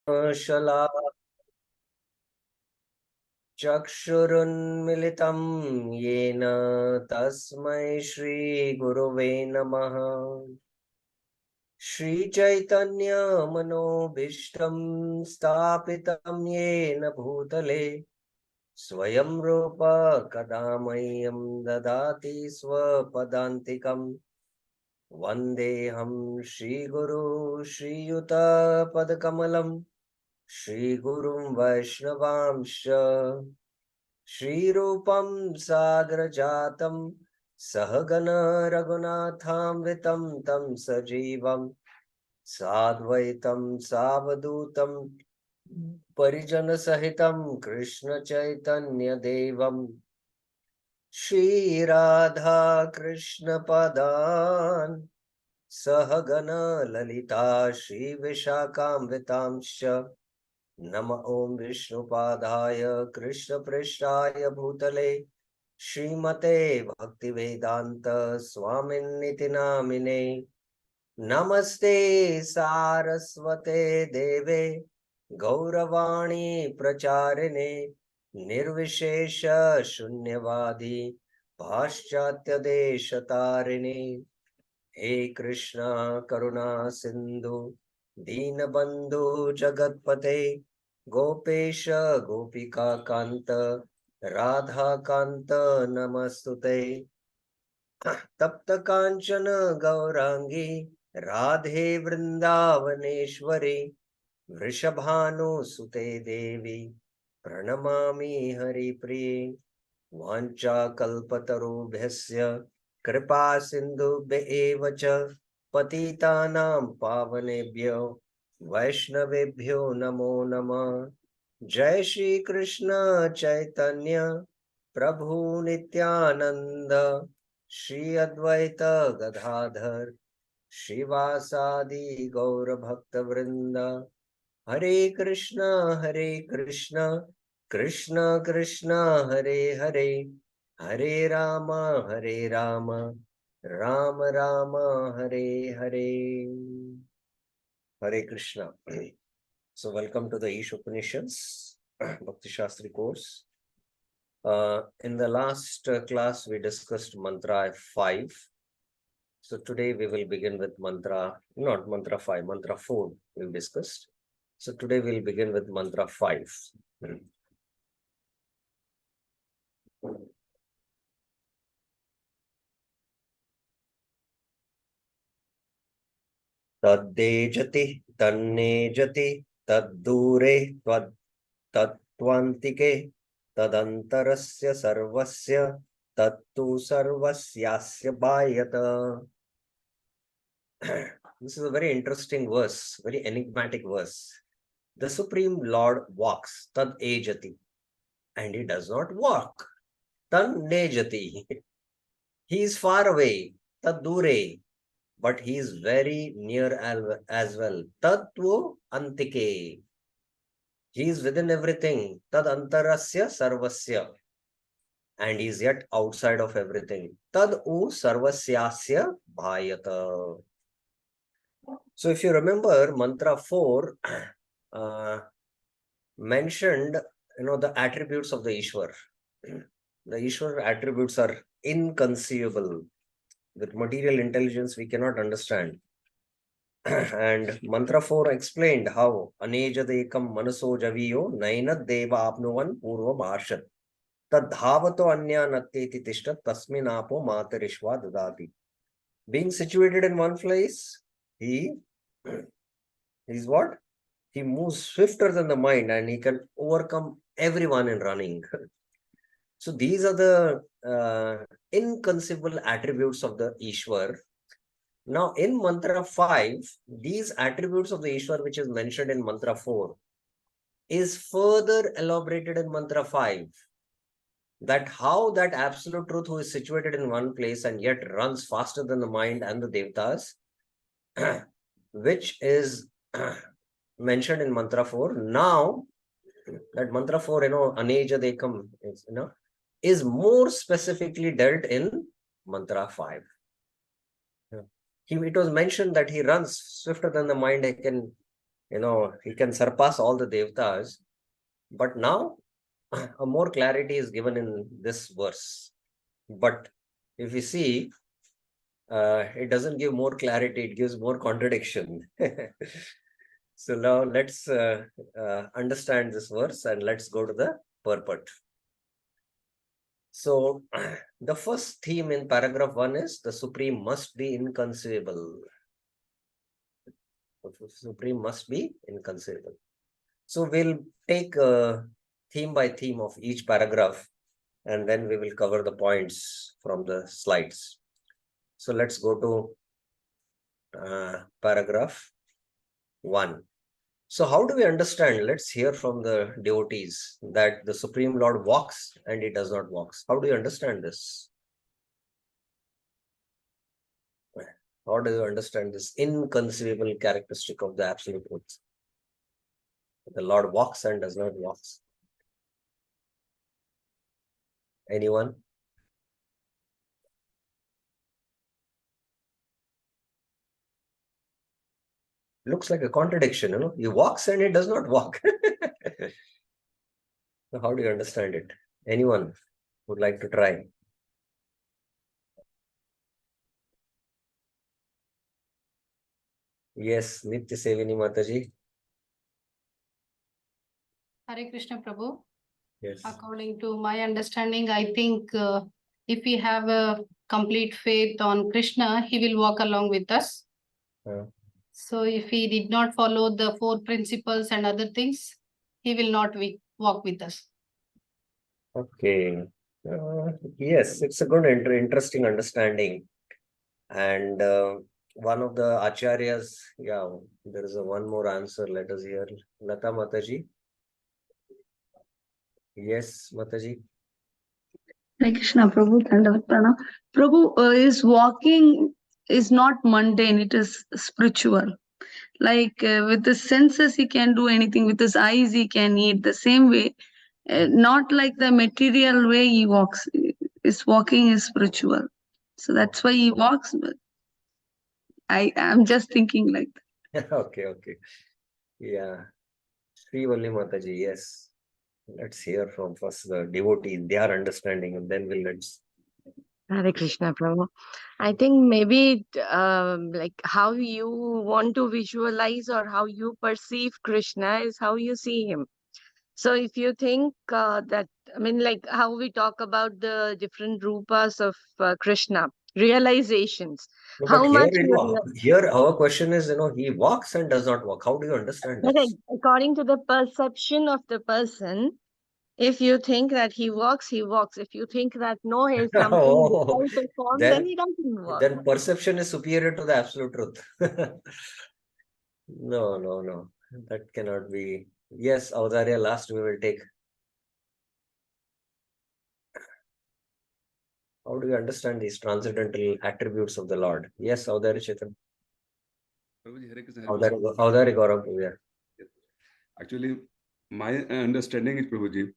शला चक्षुरुन्मिलितं येन तस्मै श्रीगुरुवे नमः। श्रीचैतन्यमनोभीष्टं स्थापितं येन भूतले स्वयं रूप कदा मह्यं ददाति स्वपदान्तिकम्। वन्देऽहं श्रीगुरु श्रीयुतपदकमलं श्रीगुरुं वैष्णवांश्च श्रीरूपं साग्रजातं सहगण रघुनाथान्वितं तं सजीवं साद्वैतं सावधूतं परिजनसहितं कृष्णचैतन्यदेवं श्रीराधा कृष्णपदान् सहगण ललिता श्रीविशाखान्वितांश्च नम ओं विष्णुपादाय कृष्णपृष्ठाय भूतले श्रीमते भक्तिवेदांत स्वामिन्निति नामिने। नमस्ते सारस्वते देवे गौरवाणी प्रचारिणे निर्विशेष शून्यवादी पाश्चात्य देशतारिणे। हे कृष्णा करुणा सिंधु दीनबंधु जगतपते गोपेश गोपिका कांत राधा कांत नमस्तुते। तप्त कांचन गौरांगी राधे वृंदावनेश्वरी वृषभानुसुते देवी प्रणमामि हरिप्रिये। वाञ्छाकल्पतरुभ्यस्य कृपा सिन्धुभ्य एव च पतितानां पावनेभ्यो वैष्णवेभ्यो नमो नमः। जय श्री कृष्ण चैतन्य प्रभु नित्यानंद श्री अद्वैत गदाधर श्रीवासादि गौर भक्त वृंद। हरे Krishna Krishna Krishna Hare Hare Hare Ram Ram Ram Hare Hare. Hare Krishna. So welcome to the Isopanishads bhaktisashtri course. In the last class we discussed mantra 5. So today we will begin with not mantra 5, mantra 4 we discussed. So today we'll begin with mantra 5. Taddejati tannejati taddure tattwantike tadantarasya sarvasya tattu sarvasyasya bhayata. This is a very interesting verse, very enigmatic verse. The Supreme Lord walks, tad ejati, and he does not walk. Tan nejati, he is far away, tad dure, but he is very near as well. Tatvu antike, he is within everything. Tad antarasya sarvasya, and he is yet outside of everything. Tad u sarvasyasya bhayata. So if you remember, mantra 4 mentioned, the attributes of the Ishwar. The Ishwar attributes are inconceivable. With material intelligence, we cannot understand. And mantra 4 explained how anejadekam manaso javiyo nainad deva apnuvan purvam arshat tadhavato anya natteti tishtat tasmin apo matarishva dadati. Being situated in one place, he is what? He moves swifter than the mind and he can overcome everyone in running. So these are the inconceivable attributes of the Ishwar. Now in mantra 5, these attributes of the Ishwar which is mentioned in mantra 4 is further elaborated in mantra 5. That how that absolute truth who is situated in one place and yet runs faster than the mind and the devtas, which is mentioned in mantra 4. Now that mantra 4, aneja dekam, is more specifically dealt in mantra 5. It was mentioned that he runs swifter than the mind. He can he can surpass all the Devatas. But now a more clarity is given in this verse. But if you see, it doesn't give more clarity, it gives more contradiction. So now let's understand this verse and let's go to the purport. So the first theme in paragraph 1 is the Supreme must be inconceivable. The Supreme must be inconceivable. So we'll take theme by theme of each paragraph, and then we will cover the points from the slides. So let's go to paragraph 1. So how do we understand? Let's hear from the devotees that the Supreme Lord walks and he does not walk. How do you understand this? How do you understand this inconceivable characteristic of the Absolute Truth? The Lord walks and does not walk. Anyone? Looks like a contradiction, He walks and he does not walk. So how do you understand it? Anyone would like to try? Yes, Nitya Sevini Mataji. Hare Krishna Prabhu. Yes. According to my understanding, I think if we have a complete faith on Krishna, he will walk along with us. So if he did not follow the 4 principles and other things, he will not walk with us. Okay. Yes, it's a good, interesting understanding. And one of the acharyas, there is one more answer. Let us hear. Lata Mataji. Yes, Mataji. Hare Krishna, Prabhu. Dandavat Pranam. Prabhu, is walking is not mundane, it is spiritual. Like with the senses, he can do anything. With his eyes, he can eat the same way. Not like the material way he walks. His walking is spiritual. So that's why he walks. I'm just thinking like that. Okay. Yeah. Srivalli Mataji, yes. Let's hear from first the devotees, their understanding, and then let's. Hare Krishna, Prabhu. I think maybe like how you want to visualize or how you perceive Krishna is how you see him. So if you think like how we talk about the different rupas of Krishna, realizations, No, but how much here our question is, he walks and does not walk. How do you understand this? According to the perception of the person, if you think that he walks, he walks. If you think that no, he's something different form, then he doesn't walk. Then perception is superior to the absolute truth. No. That cannot be. Yes, Avdarya, last we will take. How do you understand these transcendental attributes of the Lord? Yes, Avdarya Chetan. Avdarya Gaurav. Yeah. Actually, my understanding is, Prabhuji,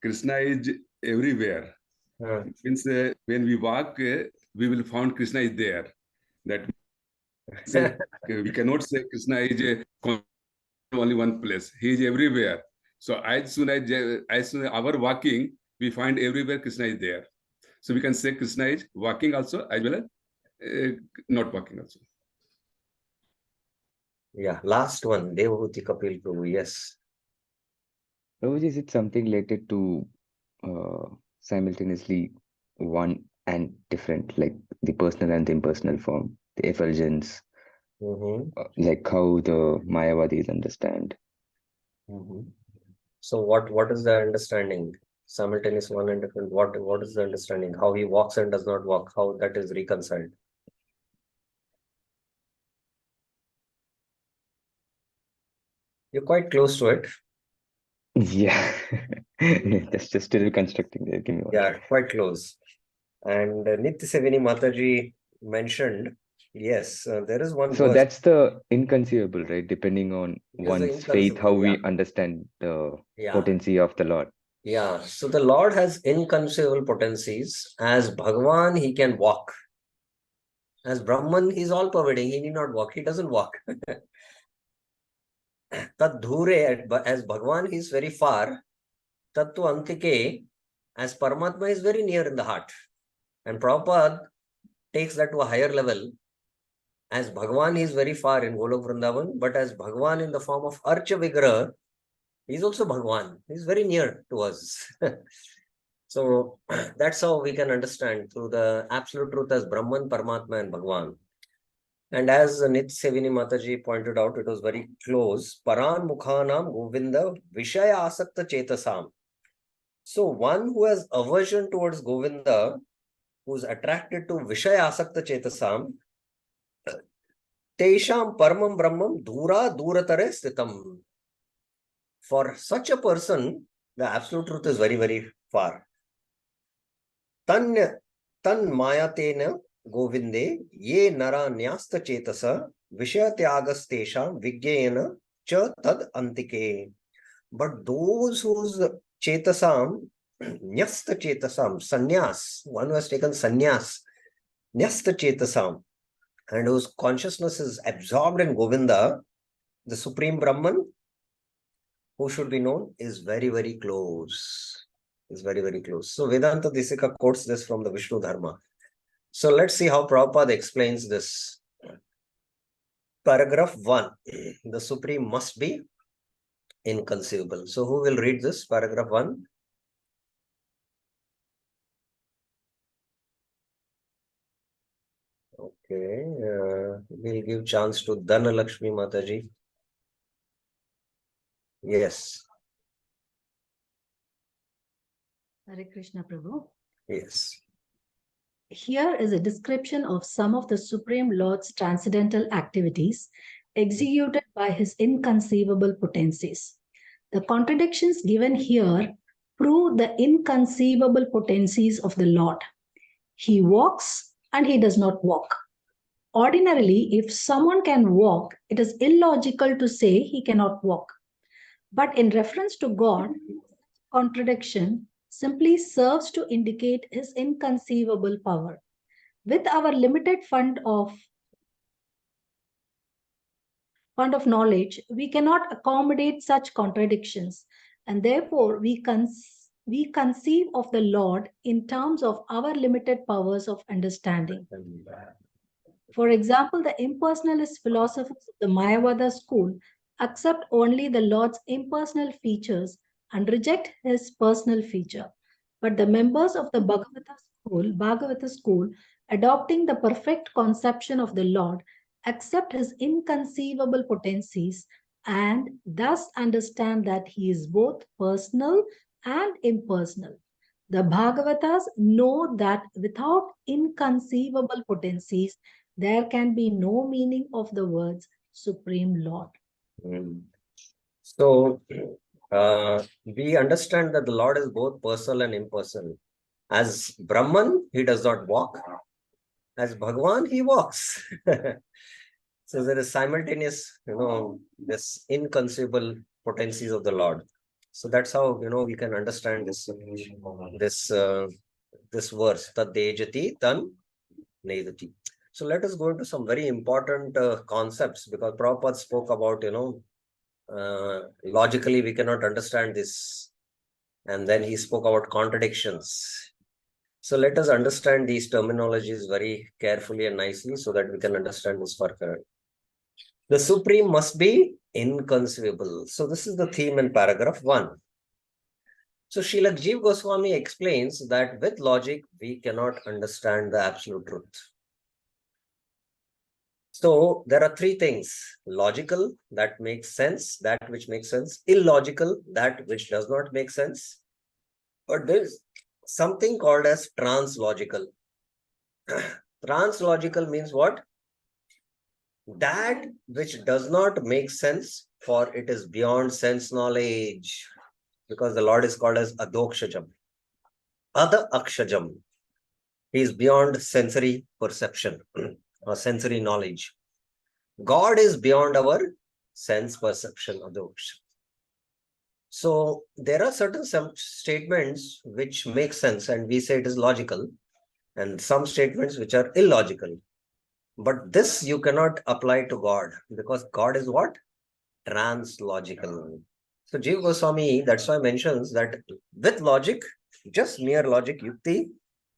Krishna is everywhere. Means when we walk, we will find Krishna is there. That we cannot say Krishna is only one place. He is everywhere. So as soon as our walking, we find everywhere Krishna is there. So we can say Krishna is walking also as well as not walking also. Yeah, last one, Devahuti Kapil Prabhu, yes. Prabhuji, is it something related to simultaneously one and different, like the personal and the impersonal form, the effulgence, like how the Mayavadis understand? So what is the understanding? Simultaneous one and different. What is the understanding? How he walks and does not walk, how that is reconciled? You're quite close to it. Yeah. That's just still reconstructing there. Give me one. Yeah, quite close. And Nitya Sevini Mataji mentioned, yes, there is one So verse. that's the inconceivable, right? Depending on one's faith, how we understand the potency of the Lord. Yeah, so the Lord has inconceivable potencies. As Bhagavan, he can walk. As Brahman, he's all pervading. He need not walk. He doesn't walk. Tad dhure, as Bhagwan is very far, Tattu Antike, as Paramatma is very near in the heart. And Prabhupada takes that to a higher level. As Bhagwan is very far in Golok Vrindavan, but as Bhagwan in the form of Archa Vigraha, he is also Bhagwan. He is very near to us. So that's how we can understand through the absolute truth as Brahman, Paramatma and Bhagwan. And as Nit Sevini Mataji pointed out, it was very close. Paran Mukhanam Govinda Vishaya Asakta Chetasam. So one who has aversion towards Govinda, who is attracted to Vishaya Asakta Chetasam, Tesham Paramam Brahmam Dura Duratare Stitam. For such a person, the absolute truth is very, very far. Tan Mayatena Govinde Ye Nara Nyasta Chetasa Vishya Tyagastesham Vigyena Cha Tad Antike. But those whose Chetasam, Nyasta Chetasam, Sannyas, one who has taken Sannyas, Nyasta Chetasam, and whose consciousness is absorbed in Govinda, the Supreme Brahman, who should be known, is very, very close. Is very, very close. So Vedanta Disika quotes this from the Vishnu Dharma. So let's see how Prabhupada explains this. Paragraph 1. The Supreme must be inconceivable. So who will read this? Paragraph 1. Okay. We'll give chance to Dhanalakshmi Mataji. Yes. Hare Krishna Prabhu. Yes. Here is a description of some of the Supreme Lord's transcendental activities executed by his inconceivable potencies. The contradictions given here prove the inconceivable potencies of the Lord. He walks and he does not walk. Ordinarily, if someone can walk, it is illogical to say he cannot walk. But in reference to God, contradiction simply serves to indicate his inconceivable power. With our limited fund of knowledge, we cannot accommodate such contradictions, and therefore we conceive of the Lord in terms of our limited powers of understanding. For example, the impersonalist philosophers of the Mayavada school accept only the Lord's impersonal features and reject his personal feature. But the members of the Bhagavata school, adopting the perfect conception of the Lord, accept his inconceivable potencies and thus understand that he is both personal and impersonal. The Bhagavatas know that without inconceivable potencies, there can be no meaning of the words Supreme Lord. So, we understand that the Lord is both personal and impersonal. As Brahman, he does not walk. As Bhagwan, he walks. So there is simultaneous, this inconceivable potencies of the Lord. So that's how, we can understand this verse, Tad Dejati Tan Nedati. So let us go into some very important concepts, because Prabhupada spoke about, logically we cannot understand this. And then he spoke about contradictions. So let us understand these terminologies very carefully and nicely so that we can understand this further. The Supreme must be inconceivable. So this is the theme in paragraph 1. So Srila Jiva Goswami explains that with logic, we cannot understand the absolute truth. So there are 3 things: logical, that makes sense, that which makes sense; illogical, that which does not make sense. But there is something called as translogical. Translogical means what? That which does not make sense, for it is beyond sense knowledge. Because the Lord is called as Adokshajam. Ada Akshajam. He is beyond sensory perception or sensory knowledge. God is beyond our sense perception, Adoksha. So there are certain statements which make sense and we say it is logical, and some statements which are illogical. But this you cannot apply to God, because God is what? translogical. So Jiva Goswami, that's why mentions that with logic, just mere logic, yukti,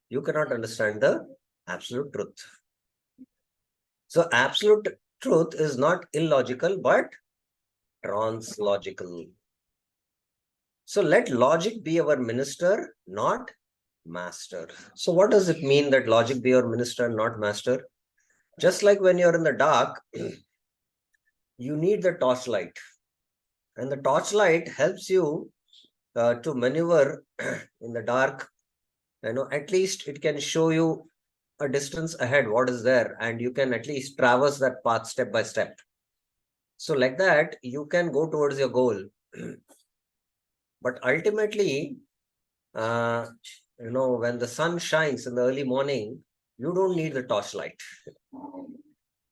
you cannot understand the absolute truth. So absolute truth is not illogical, but translogical. So let logic be our minister, not master. So what does it mean that logic be our minister, not master? Just like when you're in the dark, you need the torchlight. And the torchlight helps you to maneuver in the dark. At least it can show you a distance ahead, what is there, and you can at least traverse that path step by step. So like that, you can go towards your goal. But ultimately, when the sun shines in the early morning, you don't need the torchlight.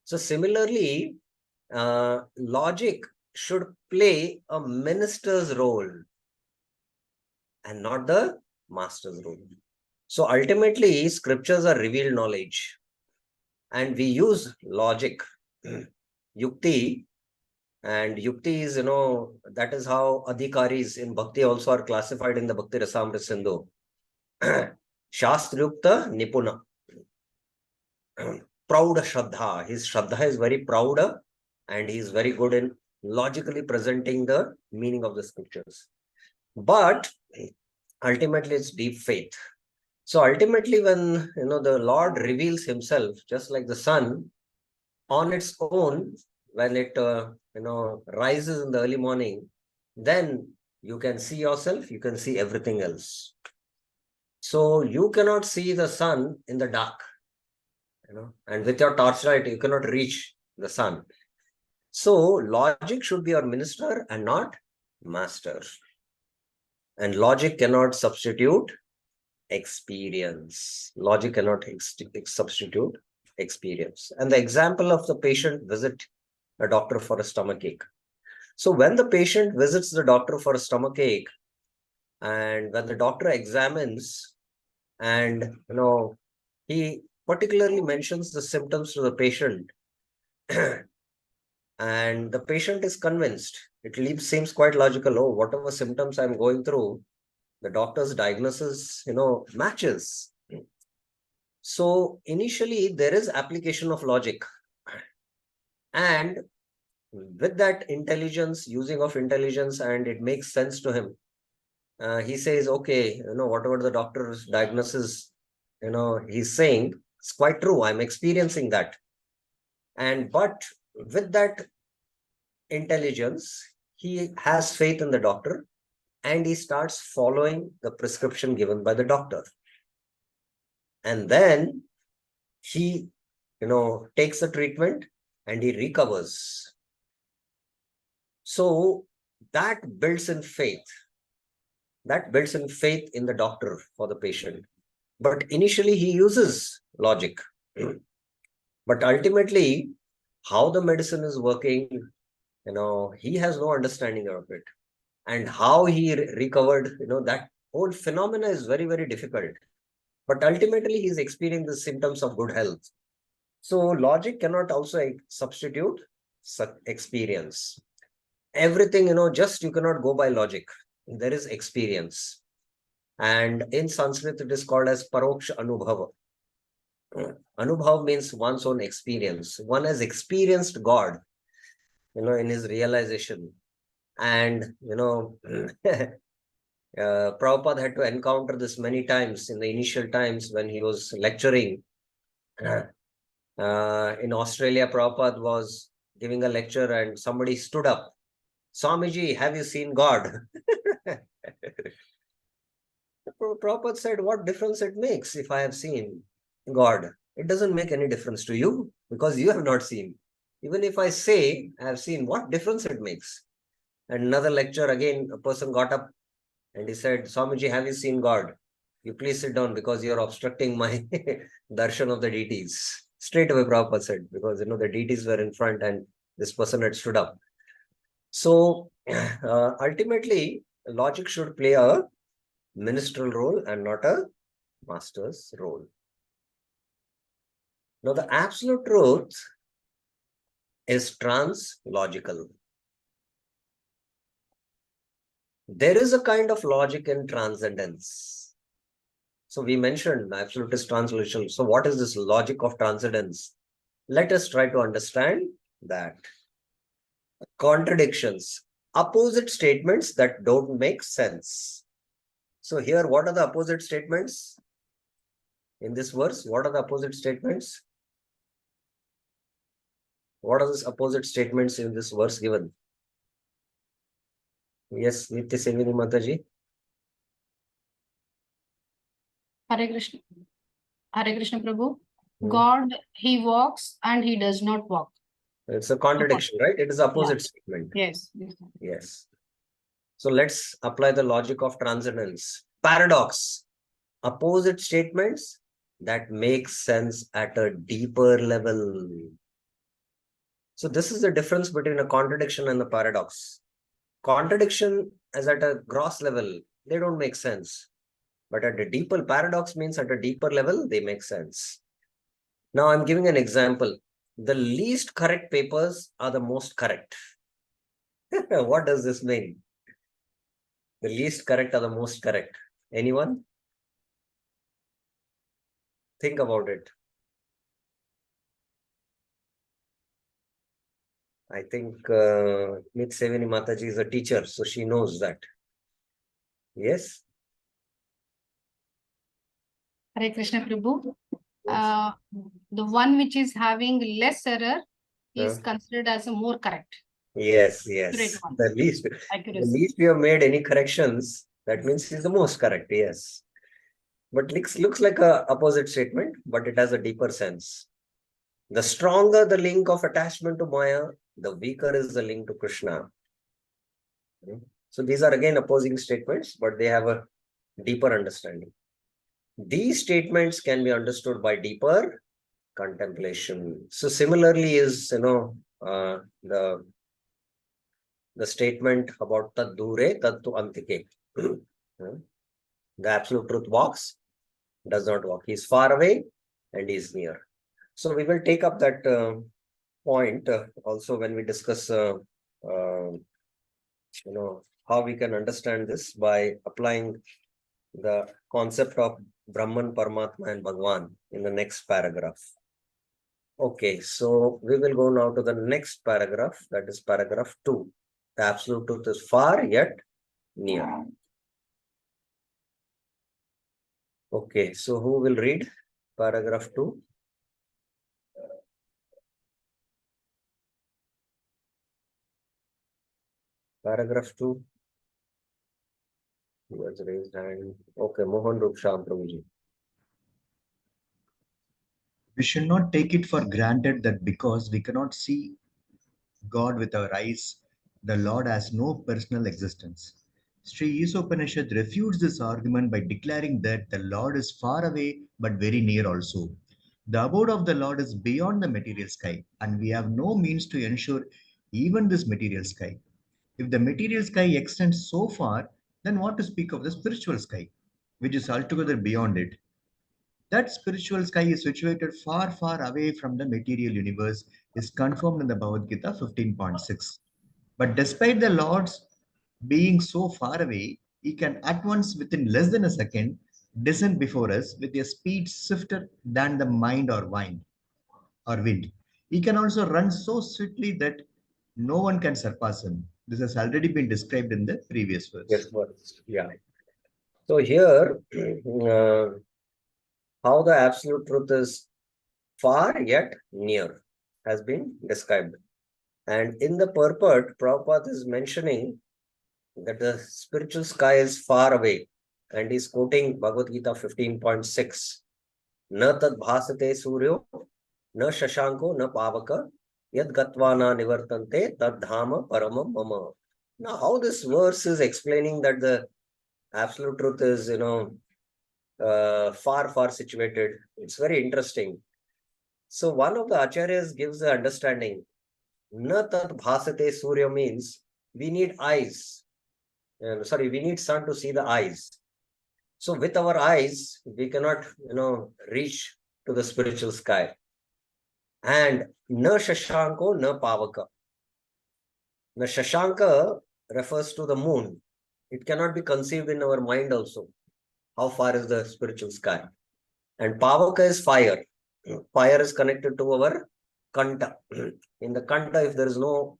So similarly, logic should play a minister's role and not the master's role. So ultimately, scriptures are revealed knowledge, and we use logic, yukti, and yukti is, that is how adhikaris in bhakti also are classified in the Bhakti Rasamrita Sindhu. Shastrayukta Nipuna. Proud Shraddha. His Shraddha is very proud and he is very good in logically presenting the meaning of the scriptures. But ultimately, it's deep faith. So ultimately, when the Lord reveals himself, just like the sun, on its own, when it rises in the early morning, then you can see yourself, you can see everything else. So you cannot see the sun in the dark, and with your torchlight, you cannot reach the sun. So logic should be our minister and not master. And logic cannot substitute experience. Logic cannot substitute experience. And the example of the patient visit a doctor for a stomachache. So when the patient visits the doctor for a stomachache, and when the doctor examines, and he particularly mentions the symptoms to the patient, and the patient is convinced, it seems quite logical. Oh, whatever symptoms I'm going through, the doctor's diagnosis, matches. So initially there is application of logic, and with that intelligence, using of intelligence, and it makes sense to him. He says, okay, whatever the doctor's diagnosis, he's saying, it's quite true. I'm experiencing that. But with that intelligence, he has faith in the doctor, and he starts following the prescription given by the doctor. And then he, takes the treatment and he recovers. So that builds in faith. That builds in faith in the doctor for the patient. But initially he uses logic. But ultimately, how the medicine is working, he has no understanding of it. And how he recovered, that whole phenomena is very, very difficult. But ultimately, he is experiencing the symptoms of good health. So logic cannot also substitute experience. Everything, just you cannot go by logic. There is experience. And in Sanskrit, it is called as paroksha anubhava. Anubhav means one's own experience. One has experienced God, in his realization. And, Prabhupada had to encounter this many times in the initial times when he was lecturing. In Australia, Prabhupada was giving a lecture and somebody stood up. Swamiji, have you seen God? Prabhupada said, what difference it makes if I have seen God? It doesn't make any difference to you because you have not seen. Even if I say I have seen, what difference it makes? And another lecture, again, a person got up and he said, Swamiji, have you seen God? You please sit down because you're obstructing my darshan of the deities. Straight away, Prabhupada said, because the deities were in front and this person had stood up. So ultimately, logic should play a ministerial role and not a master's role. Now, the absolute truth is translogical. There is a kind of logic in transcendence. So we mentioned absolutist translation. So what is this logic of transcendence? Let us try to understand that. Contradictions, opposite statements that don't make sense. So here, what are the opposite statements? In this verse, what are the opposite statements? What are the opposite statements in this verse given? Yes, Nitya Sevini Mataji. Hare Krishna. Hare Krishna Prabhu. God, he walks and he does not walk. It's a contradiction, right? It is opposite statement. Yes. Yes. So let's apply the logic of transcendence. Paradox, opposite statements that make sense at a deeper level. So this is the difference between a contradiction and a paradox. Contradiction is at a gross level, they don't make sense. But at a deeper, paradox means at a deeper level, they make sense. Now I'm giving an example. The least correct papers are the most correct. What does this mean? The least correct are the most correct. Anyone? Think about it. I think Mit Sevini Mataji is a teacher, so she knows that. Yes? Hare Krishna Prabhu. Yes. The one which is having less error is considered as a more correct. Yes. One. The least we have made any corrections, that means he's the most correct. Yes. But looks like a opposite statement, but it has a deeper sense. The stronger the link of attachment to Maya, the weaker is the link to Krishna. So these are again opposing statements, but they have a deeper understanding. These statements can be understood by deeper contemplation. So similarly is, the statement about tad dure tad tu antike. The absolute truth walks, does not walk. He is far away and he is near. So we will take up that point also when we discuss, how we can understand this by applying the concept of Brahman, Paramatma and Bhagwan in the next paragraph. Okay, so we will go now to the next paragraph, that is paragraph 2. The absolute truth is far yet near. Okay, so who will read paragraph 2? Paragraph 2. Who has raised hand? Okay, Mohan Rupsham Prabhuji. We should not take it for granted that because we cannot see God with our eyes, the Lord has no personal existence. Sri Isopanisad refutes this argument by declaring that the Lord is far away but very near also. The abode of the Lord is beyond the material sky, and we have no means to ensure even this material sky. If the material sky extends so far, then what to speak of the spiritual sky, which is altogether beyond it? That spiritual sky is situated far, far away from the material universe is confirmed in the Bhagavad Gita 15.6. But despite the Lord's being so far away, he can at once, within less than a second, descend before us with a speed swifter than the mind or wind. He can also run so swiftly that no one can surpass him. This has already been described in the previous verse. Yes, yeah. So here, how the absolute truth is far yet near has been described. And in the purport, Prabhupada is mentioning that the spiritual sky is far away. And he's quoting Bhagavad Gita 15.6. Na tad bhasate suryo, na shashanko, na pavaka, yad gatvana nivartante, tad dhama paramam mama. Now, how this verse is explaining that the absolute truth is, far, far situated. It's very interesting. So one of the acharyas gives the understanding, na tat bhasate surya means we need eyes. We need sun to see the eyes. So with our eyes, we cannot, reach to the spiritual sky. And na shashanko, na pavaka. The shashanka refers to the moon. It cannot be conceived in our mind also. How far is the spiritual sky? And Pavaka is fire. Fire is connected to our Kanta. In the Kanta, if there is no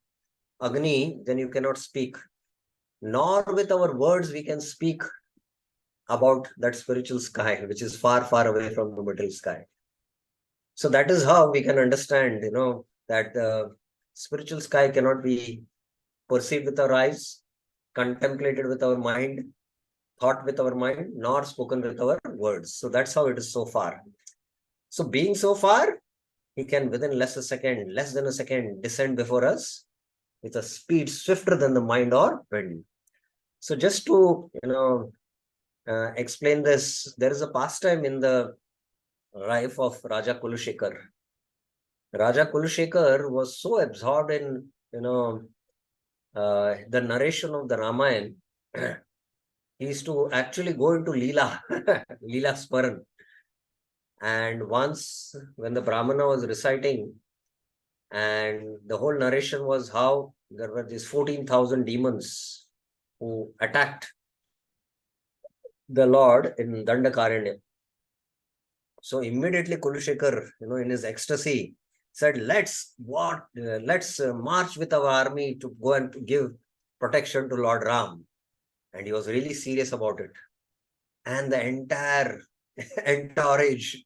Agni, then you cannot speak. Nor with our words we can speak about that spiritual sky, which is far, far away from the material sky. So that is how we can understand, that the spiritual sky cannot be perceived with our eyes, contemplated with our mind, thought with our mind, nor spoken with our words. So that's how it is so far. So being so far, he can within less than a second, descend before us with a speed swifter than the mind or wind. So just to, explain this, there is a pastime in the life of Raja Kulashekar. Raja Kulashekar was so absorbed in, the narration of the Ramayana. He used to actually go into Leela, Leela Sparan. And once when the Brahmana was reciting, and the whole narration was how there were these 14,000 demons who attacked the Lord in Dandakaranya. So immediately Kulashekar, in his ecstasy, said, let's march with our army to go and give protection to Lord Ram. And he was really serious about it. And the entire entourage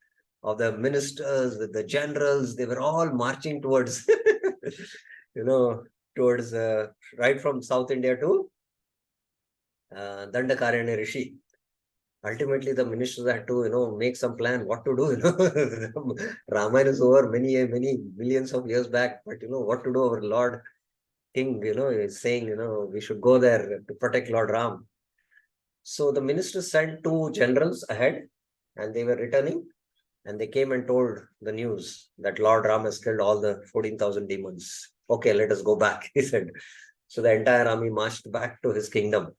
of the ministers, with the generals, they were all marching towards, towards right from South India to Dandakaranya Rishi. Ultimately, the ministers had to, make some plan what to do. Ramayana is over many millions of years back, but what to do? Our Lord King, is saying, we should go there to protect Lord Ram. So the ministers sent 2 generals ahead, and they were returning, and they came and told the news that Lord Ram has killed all the 14,000 demons. Okay, let us go back, he said. So the entire army marched back to his kingdom.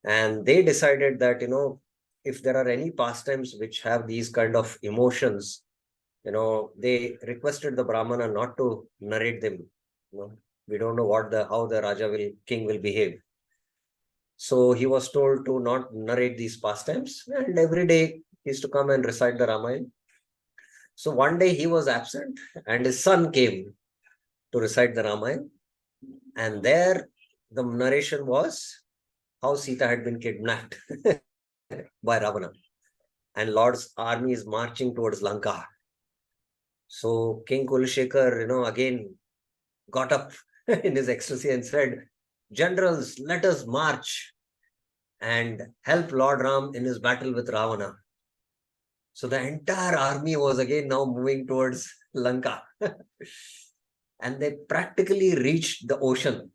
And they decided that, if there are any pastimes which have these kind of emotions, they requested the Brahmana not to narrate them. We don't know how the king will behave. So he was told to not narrate these pastimes, and every day he used to come and recite the Ramayana. So one day he was absent, and his son came to recite the Ramayana. And there the narration was how Sita had been kidnapped by Ravana. And Lord's army is marching towards Lanka. So King Kulashekar, again got up in his ecstasy and said, generals, let us march and help Lord Ram in his battle with Ravana. So the entire army was again now moving towards Lanka. And they practically reached the ocean.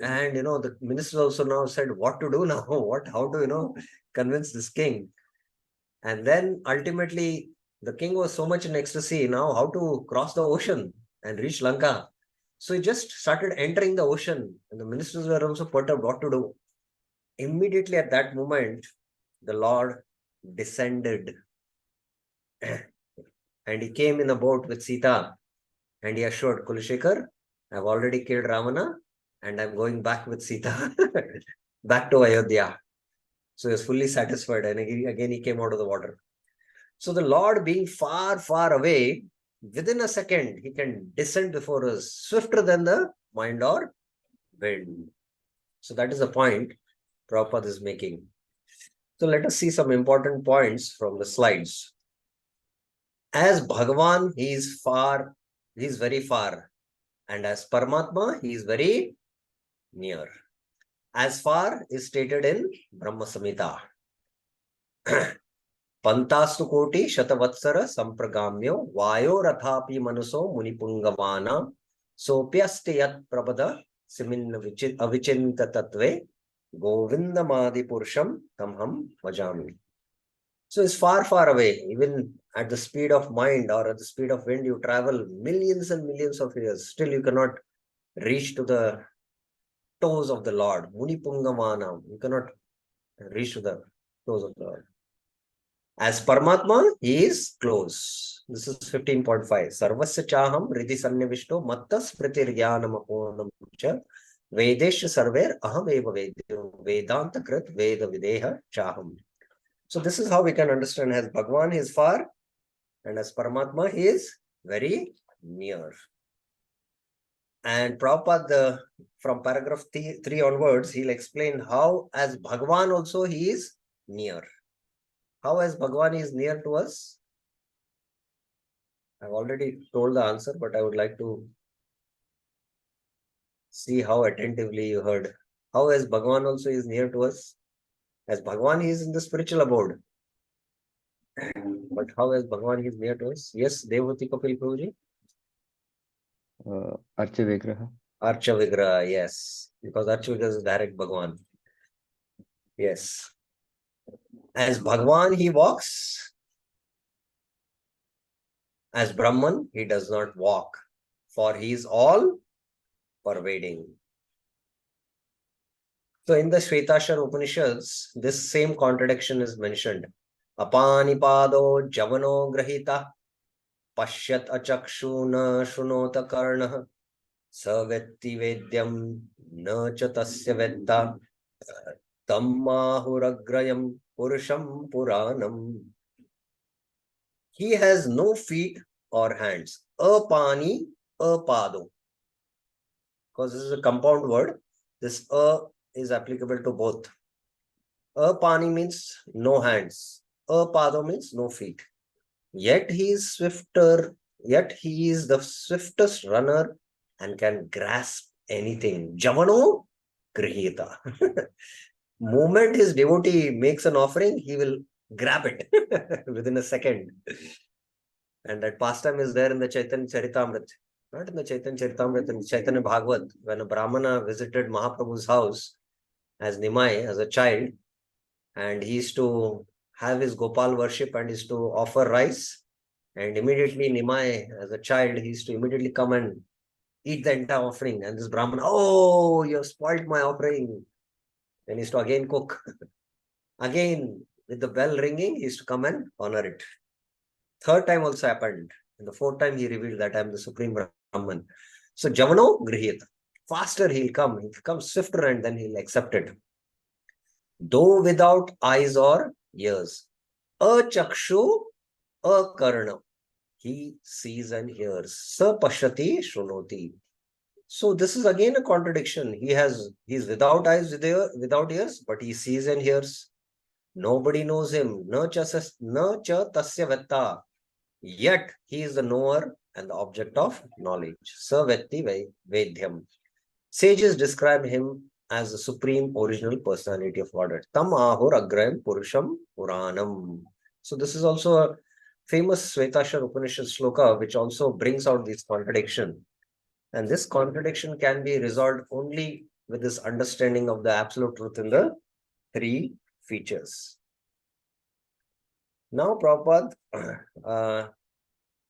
And, the minister also now said, what to do now? How to, convince this king? And then ultimately, the king was so much in ecstasy now how to cross the ocean and reach Lanka. So he just started entering the ocean, and the ministers were also perturbed what to do. Immediately at that moment, the Lord descended. And he came in a boat with Sita, and he assured Kulashekar, I've already killed Ravana, and I'm going back with Sita back to Ayodhya. So he was fully satisfied, and again he came out of the water. So the Lord, being far, far away, within a second, he can descend before us, swifter than the mind or wind. So that is the point Prabhupada is making. So let us see some important points from the slides. As Bhagavan, he is very far. And as Paramatma, he is very near. As far is stated in Brahma Samhita. Pantastu koti shatavatsara sampragamyo vayo rathapi manuso munipungavana sopyaste yat prabada simin avichinta tatve govindamadi purusham tamham vajami. So it's far, far away. Even at the speed of mind or at the speed of wind, you travel millions and millions of years. Still, you cannot reach to the toes of the Lord. Munipungavana. You cannot reach to the toes of the Lord. As Paramatma, he is close. This is 15.5. Sarvasya chaham riddhi sannivishto matta smritir jnanam aponam cha Vedesh sarver aham eva vedyo Vedanta krit veda videha chaham. So this is how we can understand, as Bhagwan he is far and as Paramatma he is very near. And Prabhupada, from paragraph 3 onwards, he'll explain how as Bhagwan also he is near. How as Bhagwan is near to us? I've already told the answer, but I would like to see how attentively you heard. How as Bhagwan also is near to us? As Bhagwan he is in the spiritual abode. But how as Bhagwan he is near to us? Yes, Devati Kapil Prabhuji? Archa Vigraha. Archa Vigraha, yes. Because Archa Vigraha is direct Bhagwan. Yes. As Bhagwan he walks, as Brahman he does not walk, for he is all pervading. So in the Shvetashar Upanishads, this same contradiction is mentioned. Apanipado javano grahita pashyat achakshuna shunota karna savetti vedyam na cha tasya vetta tammahuragrayam purusham puranam. He has no feet or hands. Apani, apado. Because this is a compound word, this is applicable to both. Apani means no hands. Apado means no feet. Yet he is swifter, yet he is the swiftest runner and can grasp anything. Javano grihita. Moment his devotee makes an offering, he will grab it within a second. And that pastime is there in the Chaitanya Charitamrita. Not in the Chaitanya Charitamrita, in Chaitanya Bhagavat, when a Brahmana visited Mahaprabhu's house as Nimai, as a child, and he used to have his Gopal worship and used to offer rice. And immediately Nimai, as a child, he used to immediately come and eat the entire offering. And this Brahmana, oh, you have spoiled my offering. Then he used to again cook. Again, with the bell ringing, he used to come and honor it. Third time also happened. And the fourth time he revealed that I am the Supreme Brahman. So Javano Grihita. Faster he'll come. He'll come swifter and then he'll accept it. Though without eyes or ears. Achakshu, akarna. He sees and hears. Sa pashati shrunoti. So this is again a contradiction. He's without eyes, without ears, but he sees and hears. Nobody knows him. Na cha tasya vetta. Yet he is the knower and the object of knowledge. Sa vetti vedhyam. Sages describe him as the supreme original personality of Godhead. Tam ahur agrayam purusham puranam. So this is also a famous Shvetashar Upanishad sloka which also brings out this contradiction. And this contradiction can be resolved only with this understanding of the absolute truth in the three features. Now Prabhupada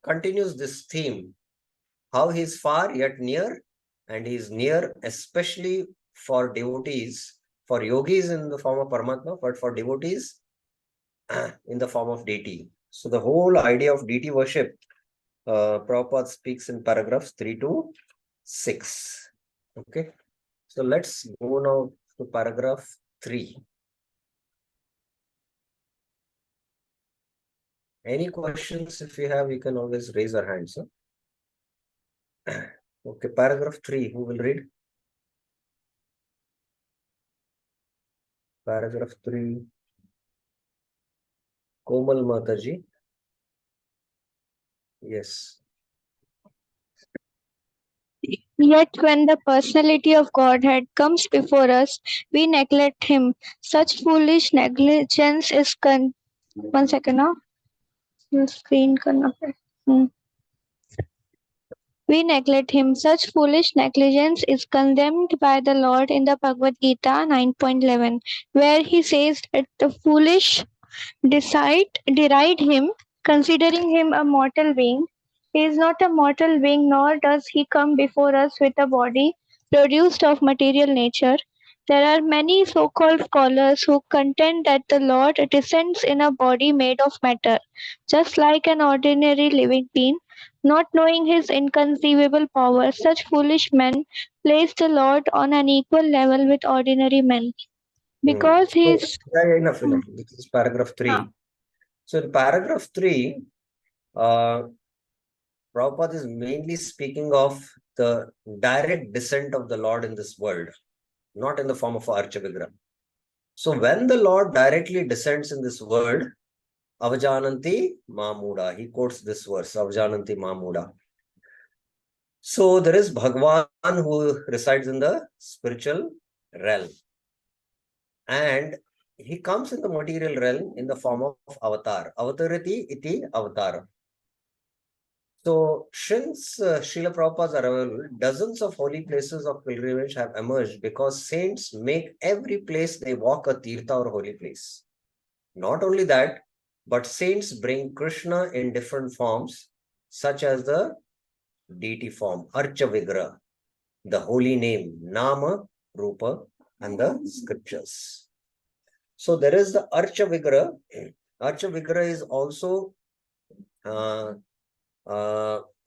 continues this theme, how he is far yet near, and he is near especially for devotees, for yogis in the form of Paramatma, but for devotees in the form of deity. So the whole idea of deity worship, Prabhupada speaks in paragraphs 3 to 6. Okay, so let's go now to paragraph 3. Any questions? If you have, you can always raise your hands. Huh? Okay, paragraph 3. Who will read? Paragraph 3. Komal Mataji. Yes. Yet when the personality of Godhead comes before us, we neglect him. Such foolish negligence is 1 second now. Screen karna padega. We neglect him. Such foolish negligence is condemned by the Lord in the Bhagavad Gita 9.11, where he says that the foolish deride him, considering him a mortal being. He is not a mortal being, nor does he come before us with a body produced of material nature. There are many so-called scholars who contend that the Lord descends in a body made of matter, just like an ordinary living being. Not knowing his inconceivable power, such foolish men place the Lord on an equal level with ordinary men. Because he is. Enough. This is paragraph 3. So in paragraph 3, Prabhupada is mainly speaking of the direct descent of the Lord in this world, not in the form of Archa Vigraha. So when the Lord directly descends in this world, Avajananti Mamuda, he quotes this verse, Avajananti Mamuda. So there is Bhagwan who resides in the spiritual realm. And he comes in the material realm in the form of avatar. Avatarati iti avatar. So since Srila Prabhupada's arrival, dozens of holy places of pilgrimage have emerged because saints make every place they walk a tirtha or holy place. Not only that, but saints bring Krishna in different forms, such as the deity form, Archa Vigraha, the holy name, Nama, Rupa, and the scriptures. So there is the Archa Vigraha. Archa Vigraha is also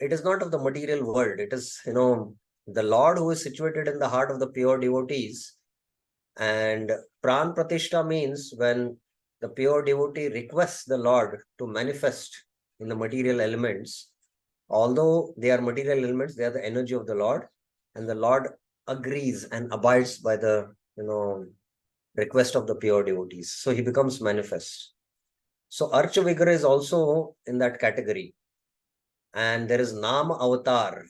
it is not of the material world. It is, the Lord who is situated in the heart of the pure devotees. And Pran Pratishta means when the pure devotee requests the Lord to manifest in the material elements. Although they are material elements, they are the energy of the Lord. And the Lord agrees and abides by the, request of the pure devotees. So he becomes manifest. So Archa Vigraha is also in that category. And there is Nam Avatar.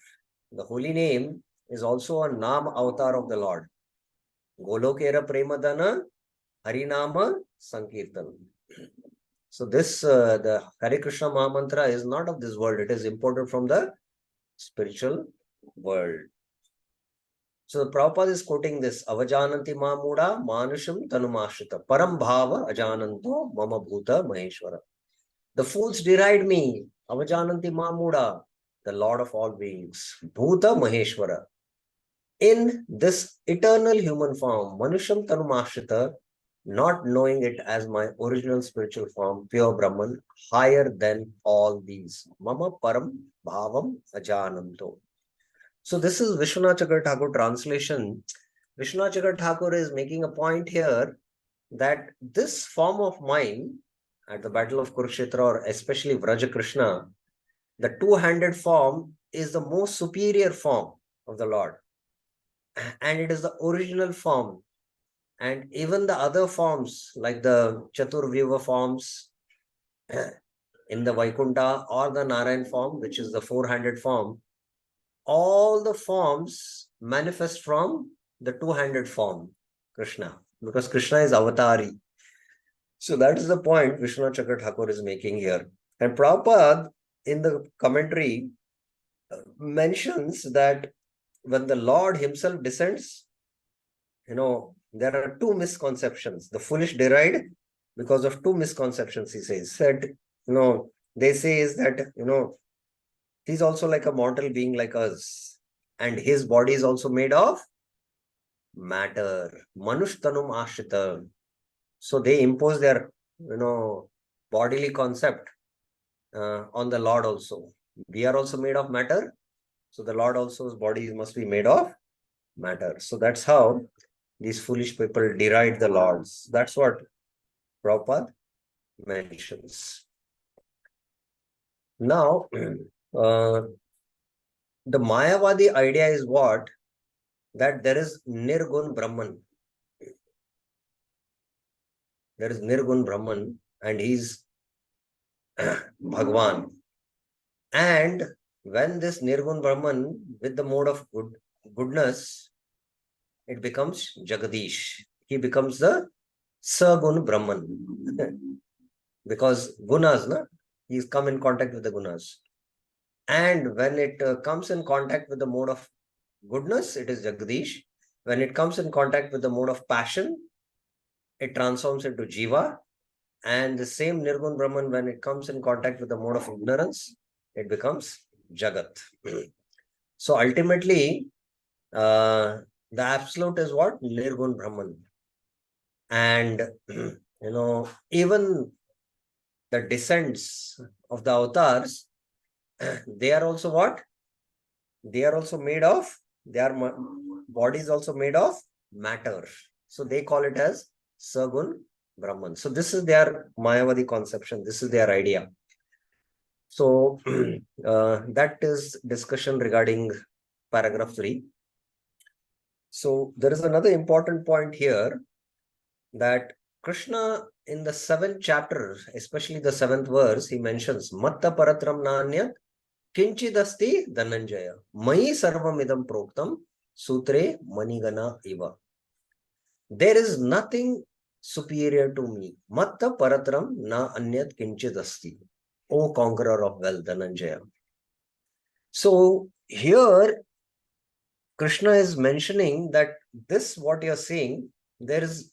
The holy name is also a Nam Avatar of the Lord. Golokera Premadana Harinama Sankirtan. So this, the Hare Krishna Maha Mantra is not of this world. It is imported from the spiritual world. So Prabhupada is quoting this, Avajananti Mamuda Manusham Tanumashita Param Bhava Ajananto Mama Bhuta Maheshwara. The fools deride me, Avajananti Mamuda, the Lord of all beings, Bhuta Maheshwara. In this eternal human form, Manusham Tanumashita, not knowing it as my original spiritual form, pure Brahman, higher than all these. Mama Param Bhavam Ajananto. So this is Vishwanath Chakravarti Thakur translation. Vishwanath Chakravarti Thakur is making a point here that this form of mine at the Battle of Kurukshetra, or especially Vraja Krishna, the two-handed form is the most superior form of the Lord. And it is the original form. And even the other forms, like the Chaturvyuva forms in the Vaikuntha, or the Narayan form, which is the four-handed form, all the forms manifest from the two-handed form, Krishna, because Krishna is avatari. So that is the point Vishwanath Chakravarti Thakur is making here. And Prabhupada in the commentary mentions that when the Lord himself descends, there are two misconceptions. The foolish deride because of two misconceptions, he says. They say is that, he's also like a mortal being like us. And his body is also made of matter. Manush Tanum Ashrita. So they impose their, bodily concept on the Lord also. We are also made of matter. So the Lord also's body must be made of matter. So that's how these foolish people deride the Lords. That's what Prabhupada mentions. Now, the Mayavadi idea is what? That there is Nirgun Brahman. There is Nirgun Brahman and he's Bhagwan. And when this Nirgun Brahman with the mode of goodness, it becomes Jagadish. He becomes the Sagun Brahman. Because gunas, he's come in contact with the gunas. And when it comes in contact with the mode of goodness, it is Jagadish. When it comes in contact with the mode of passion, it transforms into Jiva. And the same Nirgun Brahman, when it comes in contact with the mode of ignorance, it becomes Jagat. So ultimately, the absolute is what? Nirgun Brahman. And, even the descents of the avatars, they are also what? They are also made of, they are body is also made of matter. So they call it as Sagun Brahman. So this is their Mayavadi conception. This is their idea. So that is discussion regarding paragraph 3. So there is another important point here, that Krishna in the 7th chapter, especially the 7th verse, he mentions Matta Paratram Nanyat Kinchidasti Dhananjaya Mai Sarvamidam Proktam Sutre Manigana Iva. There is nothing superior to me. Matta Paratram Na Anyat Kinchidasti. O conqueror of wealth, Dhananjaya. So here Krishna is mentioning that this, what you're seeing, there is,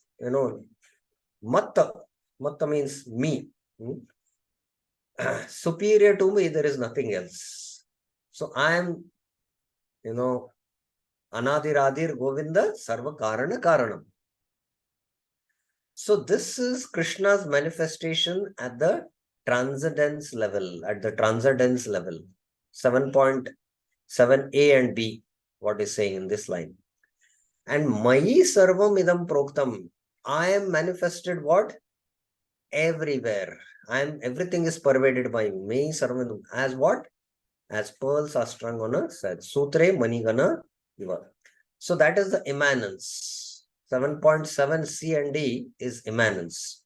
Matta. Matta means me. Superior to me, there is nothing else. So I am, Anadiradir Govinda Sarva Karana Karanam. So this is Krishna's manifestation at the transcendence level, 7.7a and b, what is saying in this line. And Mayi Sarvam Idam Proktam, I am manifested what? Everywhere. Everything is pervaded by me. Sarvam, as what? As pearls are strung on a thread. Sutre Manigana Iva. So that is the immanence. 7.7 C and D is immanence.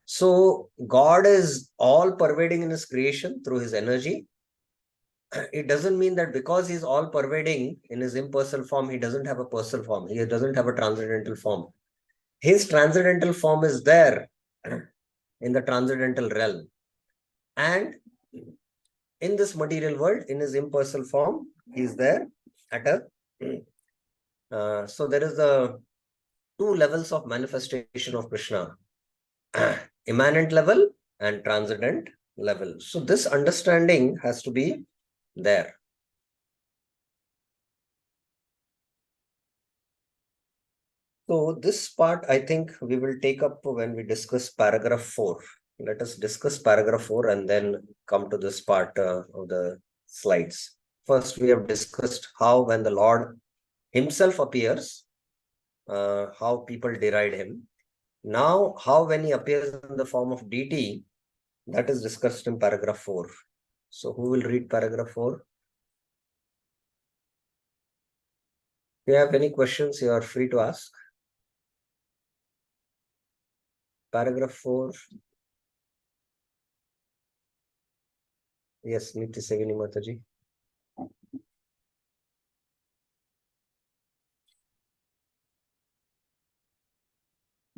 So God is all pervading in his creation through his energy. It doesn't mean that because he's all pervading in his impersonal form, he doesn't have a personal form. He doesn't have a transcendental form. His transcendental form is there in the transcendental realm. And in this material world, in his impersonal form, he is there at a... so there is the 2 levels of manifestation of Krishna. Immanent level and transcendent level. So this understanding has to be there. So this part, I think we will take up when we discuss paragraph 4. Let us discuss paragraph 4 and then come to this part of the slides. First, we have discussed how when the Lord himself appears, how people deride him. Now, how when he appears in the form of deity, that is discussed in paragraph 4. So who will read paragraph 4? If you have any questions, you are free to ask. Paragraph 4. Yes, Nitya Sevini Mataji.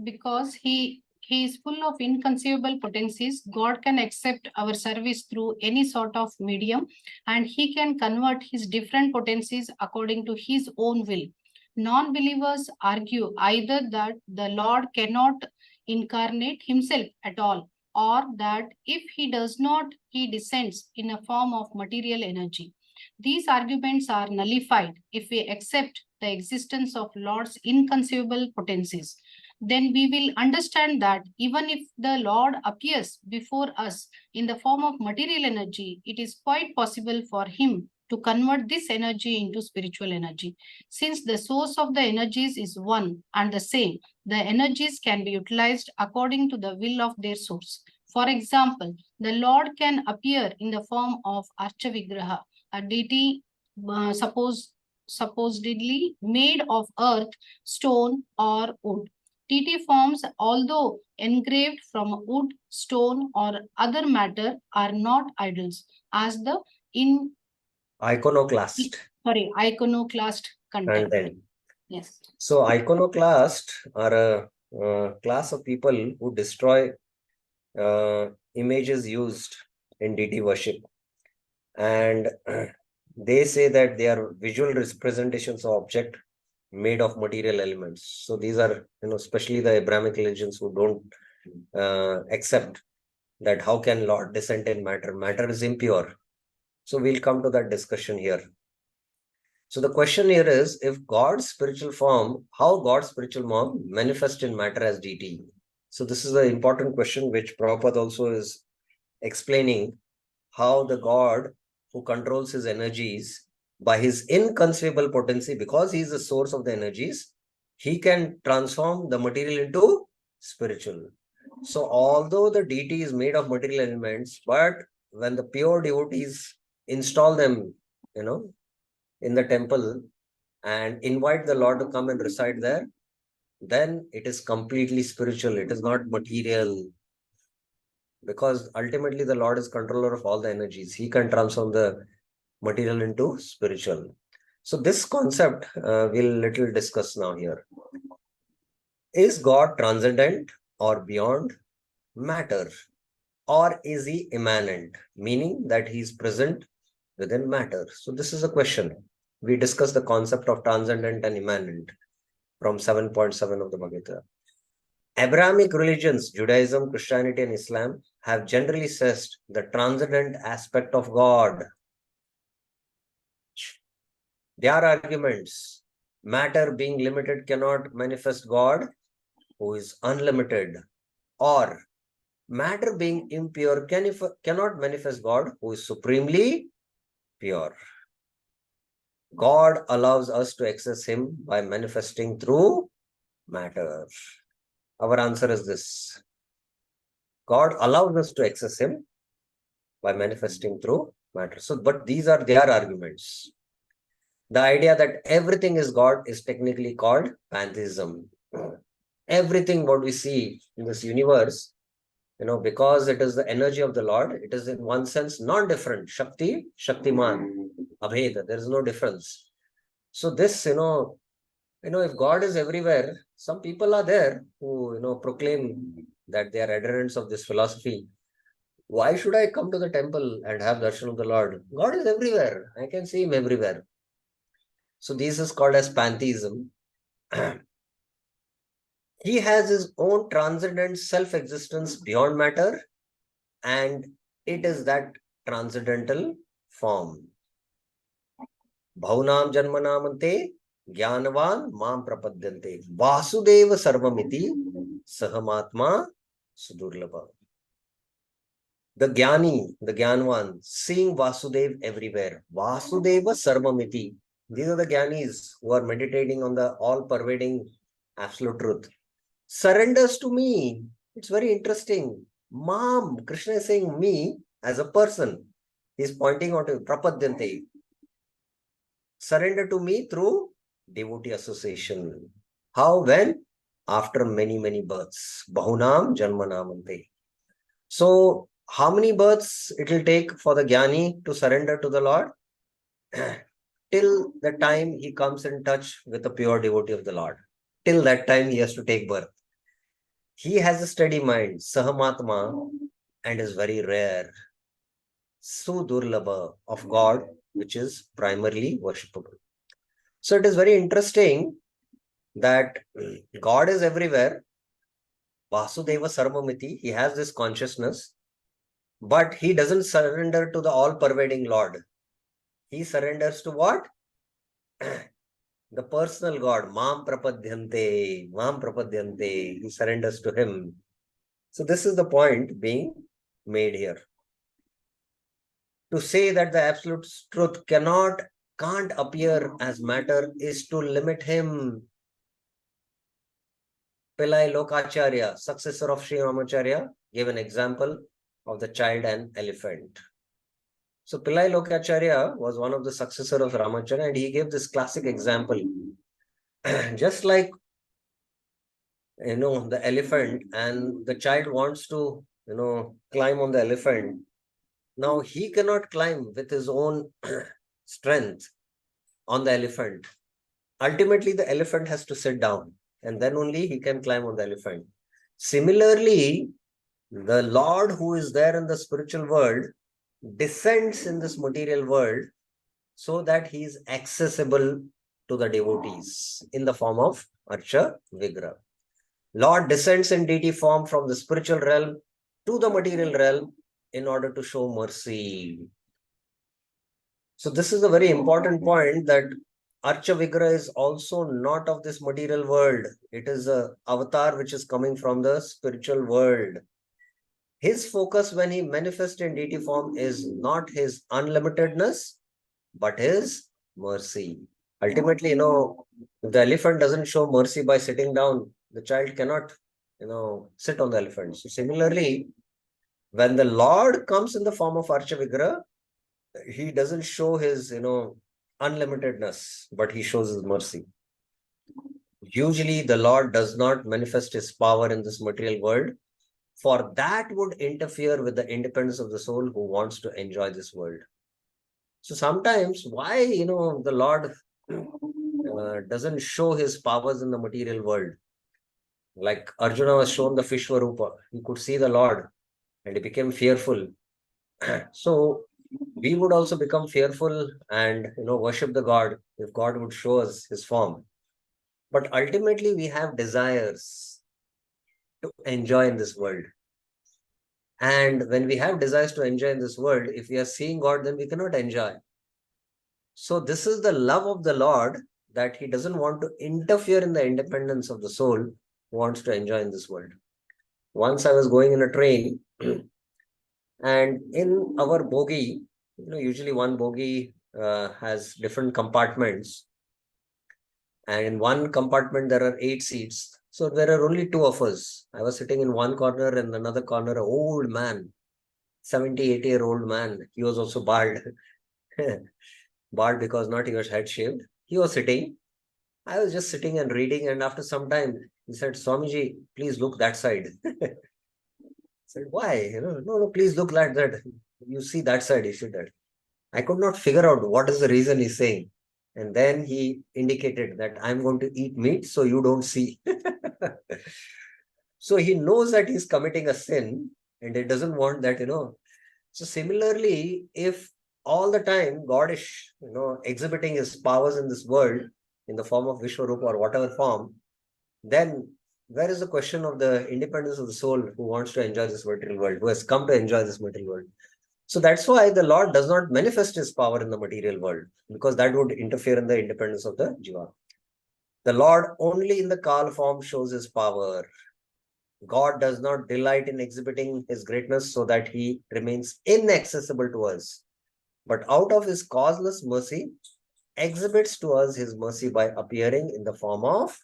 Because he is full of inconceivable potencies, God can accept our service through any sort of medium, and he can convert his different potencies according to his own will. Non-believers argue either that the Lord cannot incarnate himself at all, or that if he does not, he descends in a form of material energy. These arguments are nullified if we accept the existence of Lord's inconceivable potencies. Then we will understand that even if the Lord appears before us in the form of material energy, it is quite possible for him to convert this energy into spiritual energy. Since the source of the energies is one and the same, the energies can be utilized according to the will of their source. For example, the Lord can appear in the form of Archavigraha, a deity supposedly made of earth, stone, or wood. TT forms, although engraved from wood, stone, or other matter, are not idols, as the Iconoclast. Iconoclast content. Yes. So iconoclast are a class of people who destroy images used in deity worship, and they say that they are visual representations of object made of material elements. So these are, especially the Abrahamic religions who don't accept that how can Lord descend in matter? Matter is impure. So we'll come to that discussion here. So the question here is, if God's spiritual form, how God's spiritual form manifests in matter as deity? So this is an important question which Prabhupada also is explaining, how the God who controls his energies by his inconceivable potency, because he is the source of the energies, he can transform the material into spiritual. So although the deity is made of material elements, but when the pure devotees install them, in the temple and invite the Lord to come and reside there, then it is completely spiritual. It is not material. Because ultimately the Lord is controller of all the energies. He can transform the material into spiritual. So this concept we'll little discuss now here. Is God transcendent or beyond matter? Or is he immanent, meaning that he is present within matter? So this is a question. We discussed the concept of transcendent and immanent from 7.7 of the Bhagavad Gita. Abrahamic religions, Judaism, Christianity, and Islam, have generally stressed the transcendent aspect of God. Their arguments: matter being limited cannot manifest God, who is unlimited, or matter being impure cannot manifest God, who is supremely pure. God allows us to access him by manifesting through matter. Our answer is this. God allows us to access him by manifesting through matter. So, but these are their arguments. The idea that everything is God is technically called pantheism. Everything what we see in this universe, because it is the energy of the Lord, it is in one sense non-different. Shakti, Shaktiman, Abheda, there is no difference. So this, if God is everywhere, some people are there who, proclaim that they are adherents of this philosophy. Why should I come to the temple and have darshan of the Lord? God is everywhere. I can see him everywhere. So this is called as pantheism. He has his own transcendent self-existence beyond matter, and it is that transcendental form. Bhaunam janmanamante jnanavan mam prapadyante vasudeva sarvamiti sahamatma sudurlabha. The Jnani, the Jnanvan, seeing Vasudev everywhere. Vasudeva Sarvamiti. These are the Jnanis who are meditating on the all-pervading absolute truth. Surrenders to me. It's very interesting. Mam, Krishna is saying me as a person. He's pointing out to Prapadyante. Surrender to me through devotee association. How? When? After many, many births. Bahunam Janmanamante. So, how many births it will take for the Jnani to surrender to the Lord? Till the time he comes in touch with the pure devotee of the Lord. Till that time he has to take birth. He has a steady mind, Sahamatma, and is very rare. Sudurlabha of God, which is primarily worshipable. So it is very interesting that God is everywhere. Vasudeva Sarvamiti, he has this consciousness. But he doesn't surrender to the all-pervading Lord. He surrenders to what? The personal God. Mam prapadyante. Mam prapadyante. He surrenders to him. So this is the point being made here. To say that the absolute truth can't appear as matter is to limit him. Pillai Lokacharya, successor of Sri Ramacharya, gave an example of the child and elephant. So Pillai Lokacharya was one of the successors of Ramacharya, and he gave this classic example. Just like, the elephant, and the child wants to, climb on the elephant. Now he cannot climb with his own strength on the elephant. Ultimately, the elephant has to sit down, and then only he can climb on the elephant. Similarly, the Lord who is there in the spiritual world descends in this material world so that he is accessible to the devotees in the form of Archa Vigraha. Lord descends in deity form from the spiritual realm to the material realm in order to show mercy. So this is a very important point, that Archa Vigraha is also not of this material world. It is an avatar which is coming from the spiritual world. His focus when he manifests in deity form is not his unlimitedness, but his mercy. Ultimately, if the elephant doesn't show mercy by sitting down, the child cannot, sit on the elephant. So similarly, when the Lord comes in the form of Archa Vigraha, he doesn't show his, unlimitedness, but he shows his mercy. Usually, the Lord does not manifest his power in this material world, for that would interfere with the independence of the soul who wants to enjoy this world. So sometimes why, the Lord doesn't show his powers in the material world. Like Arjuna was shown the Vishwarupa. He could see the Lord and he became fearful. So we would also become fearful and, worship the God if God would show us his form. But ultimately we have desires to enjoy in this world. And when we have desires to enjoy in this world, if we are seeing God, then we cannot enjoy. So this is the love of the Lord, that he doesn't want to interfere in the independence of the soul who wants to enjoy in this world. Once I was going in a train and in our bogie, usually one bogie has different compartments. And in one compartment, there are 8 seats. So there are only 2 of us. I was sitting in one corner and another corner, an old man, 70, 80-year-old man. He was also bald. Bald because not he was head shaved. He was sitting. I was just sitting and reading. And after some time, he said, Swamiji, please look that side. I said, why? No, please look like that. You see that side, he said that. I could not figure out what is the reason he's saying. And then he indicated that I'm going to eat meat, so you don't see. So he knows that he's committing a sin and he doesn't want that, So similarly, if all the time God is, exhibiting his powers in this world in the form of Vishwarupa or whatever form, then where is the question of the independence of the soul who wants to enjoy this material world, who has come to enjoy this material world? So that's why the Lord does not manifest his power in the material world, because that would interfere in the independence of the jiva. The Lord only in the Kal form shows his power. God does not delight in exhibiting his greatness so that he remains inaccessible to us, but out of his causeless mercy, exhibits to us his mercy by appearing in the form of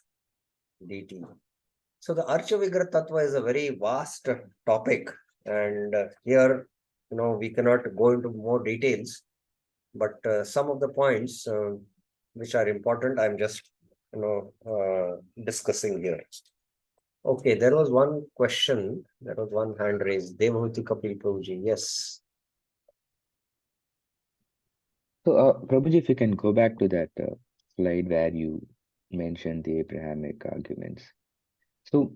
deity. So the Archa Vigraha Tattva is a very vast topic, and here, we cannot go into more details, but some of the points which are important, I'm just, discussing here. Okay, there was one question, there was one hand raised. Devhuti Kapil Prabhuji, yes. So, Prabhuji, if you can go back to that slide where you mentioned the Abrahamic arguments. So,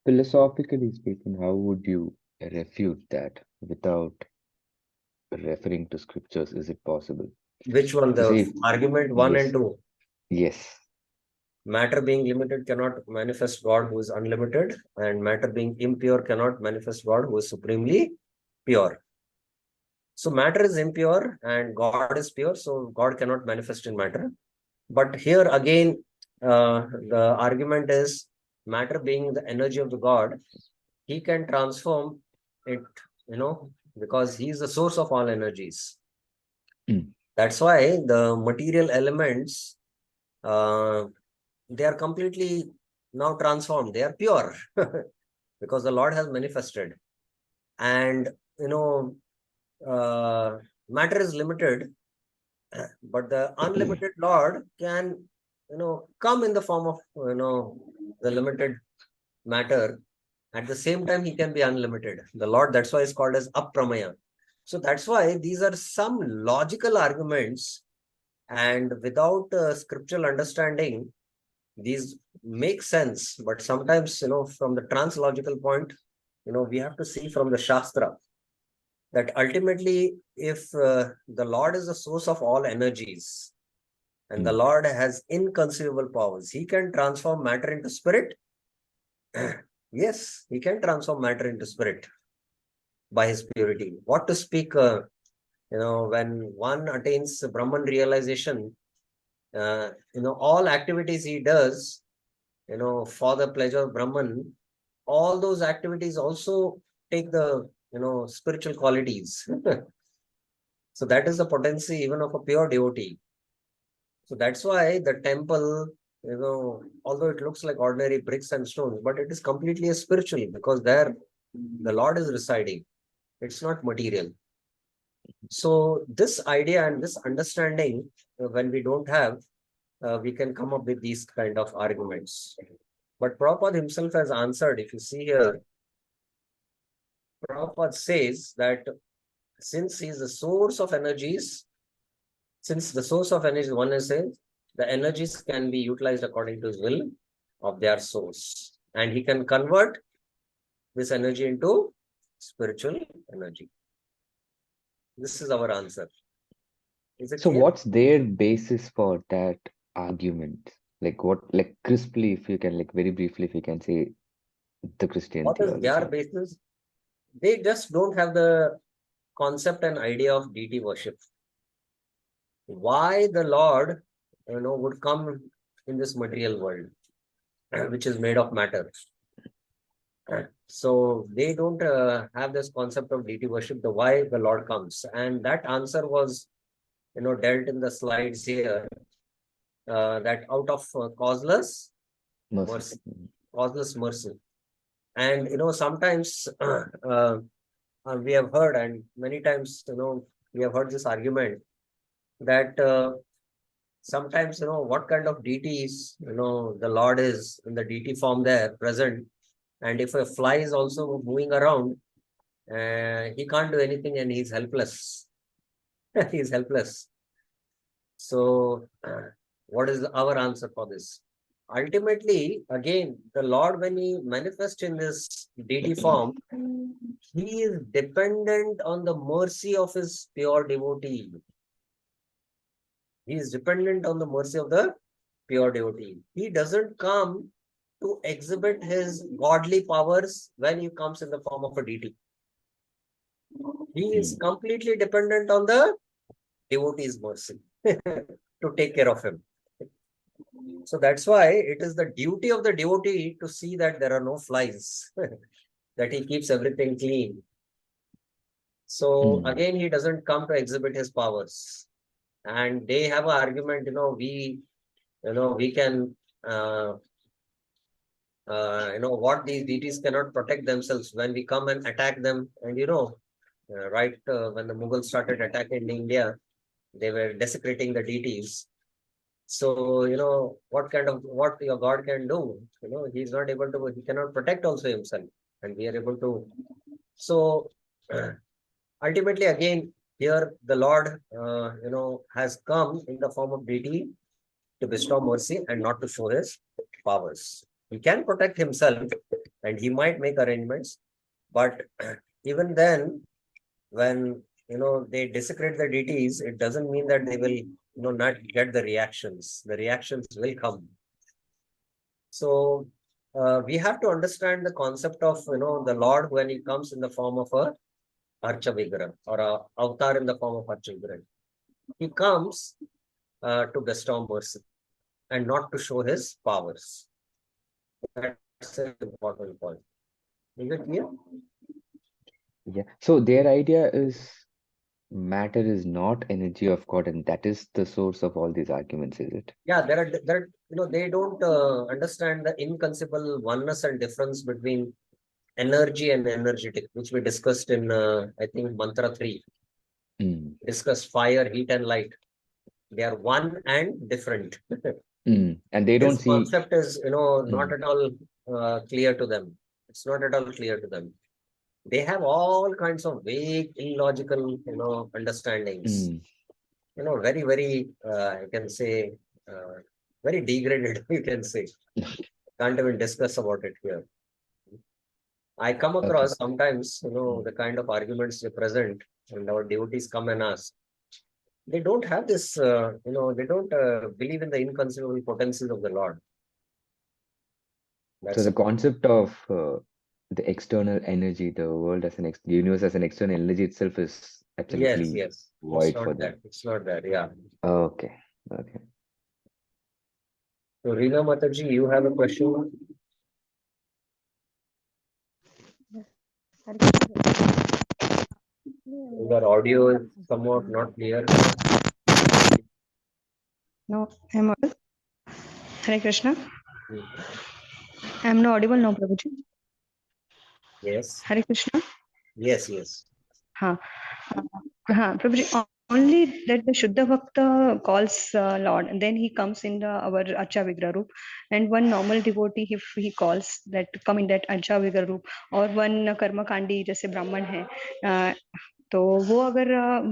philosophically speaking, how would you refute that without referring to scriptures? Is it possible? Which one? The argument 1 yes. and 2? Yes. Matter being limited cannot manifest God who is unlimited, and matter being impure cannot manifest God who is supremely pure. So matter is impure and God is pure, so God cannot manifest in matter. But here again, the argument is matter being the energy of the God, he can transform it, because he is the source of all energies. That's why the material elements, they are completely now transformed. They are pure because the Lord has manifested. And, matter is limited, but the unlimited Lord can, come in the form of, the limited matter. At the same time, he can be unlimited. The Lord, that's why is called as Apramaya. So that's why these are some logical arguments, and without scriptural understanding, these make sense. But sometimes, from the translogical point, we have to see from the Shastra that ultimately, if the Lord is the source of all energies, and the Lord has inconceivable powers, he can transform matter into spirit. Yes, he can transform matter into spirit by his purity. What to speak, when one attains Brahman realization, all activities he does, for the pleasure of Brahman, all those activities also take the, spiritual qualities. So that is the potency even of a pure devotee. So that's why the temple, although it looks like ordinary bricks and stones, but it is completely spiritual, because there the Lord is residing. It's not material. So this idea and this understanding, when we don't have, we can come up with these kind of arguments. But Prabhupada himself has answered. If you see here, Prabhupada says that since he is the source of energies, since the source of energy, one is saying, the energies can be utilized according to his will of their source. And he can convert this energy into spiritual energy. This is our answer. Is it So clear? what's their basis for that argument? Like what, like crisply, if you can, like very briefly, if you can say the Christian What is theology. their basis? They just don't have the concept and idea of deity worship. Why the Lord, would come in this material world, which is made of matter. So they don't have this concept of deity worship, the why the Lord comes. And that answer was, dealt in the slides here, that out of causeless mercy, causeless mercy. And, sometimes we have heard, and many times, we have heard this argument that sometimes, what kind of deities, the Lord is in the deity form there present. And if a fly is also moving around, he can't do anything and he's helpless. He's helpless. So, what is our answer for this? Ultimately, again, the Lord, when he manifests in this deity form, he is dependent on the mercy of his pure devotee. He is dependent on the mercy of the pure devotee. He doesn't come to exhibit his godly powers when he comes in the form of a deity. He is completely dependent on the devotee's mercy to take care of him. So that's why it is the duty of the devotee to see that there are no flies, that he keeps everything clean. So again, he doesn't come to exhibit his powers. And they have an argument, we can, what these deities cannot protect themselves when we come and attack them. And, when the Mughals started attacking India, they were desecrating the deities. So, what your God can do, he's not able to, he cannot protect also himself. And we are able to. So, ultimately, again, here the Lord, has come in the form of deity to bestow mercy and not to show his powers. He can protect himself and he might make arrangements. But even then, when, they desecrate the deities, it doesn't mean that they will, not get the reactions. The reactions will come. So we have to understand the concept of, the Lord when he comes in the form of a Archa Vigraha or a avatar in the form of Archa Vigraha. He comes to bestow mercy and not to show his powers. That's an important point. Is it clear? Yeah. So their idea is matter is not energy of God, and that is the source of all these arguments, is it? Yeah, they don't understand the inconceivable oneness and difference between energy and energetic, which we discussed in, I think, Mantra 3. Discuss fire, heat, and light. They are one and different. And they don't This see. concept is, not at all clear to them. It's not at all clear to them. They have all kinds of vague, illogical, understandings. Very, very, I can say, very degraded, you can say. Can't even discuss about it here. I come across sometimes, the kind of arguments they present, and our devotees come and ask. They don't have this, they don't believe in the inconceivable potencies of the Lord. So the concept of the external energy, the world as the universe as an external energy itself is absolutely void for them. It's not that, yeah. Okay. So Reena Mataji, you have a question? Your audio is somewhat not clear. No, I'm audible. Hare Krishna. Mhm. I'm not audible now, Prabhuji. Yes. Hare Krishna. Yes, yes. Ha. Prabhuji, only that the Shuddha Bhakta calls Lord, and then he comes in our Acha Vigra Roop, and one normal devotee, if he calls that, come in that Acha Vigra Roop, or one Karma Kandi, जैसे ब्राह्मण है, तो वो अगर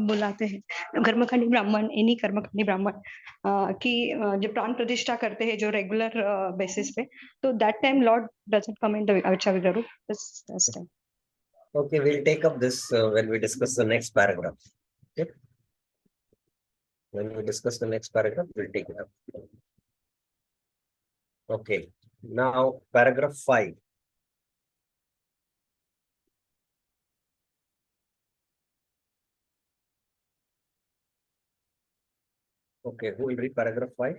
बुलाते हैं कर्मकांडी ब्राह्मण, any कर्मकांडी ब्राह्मण की जो प्राण प्रतिष्ठा करते हैं जो रेगुलर बेसिस पे, तो that time Lord doesn't come in the अच्छा विग्रह रूप. This time. Okay, we'll take up this when we discuss the next paragraph. Okay. When we discuss the next paragraph, we'll take it up. Okay. Now, paragraph 5. Okay, who will read paragraph 5?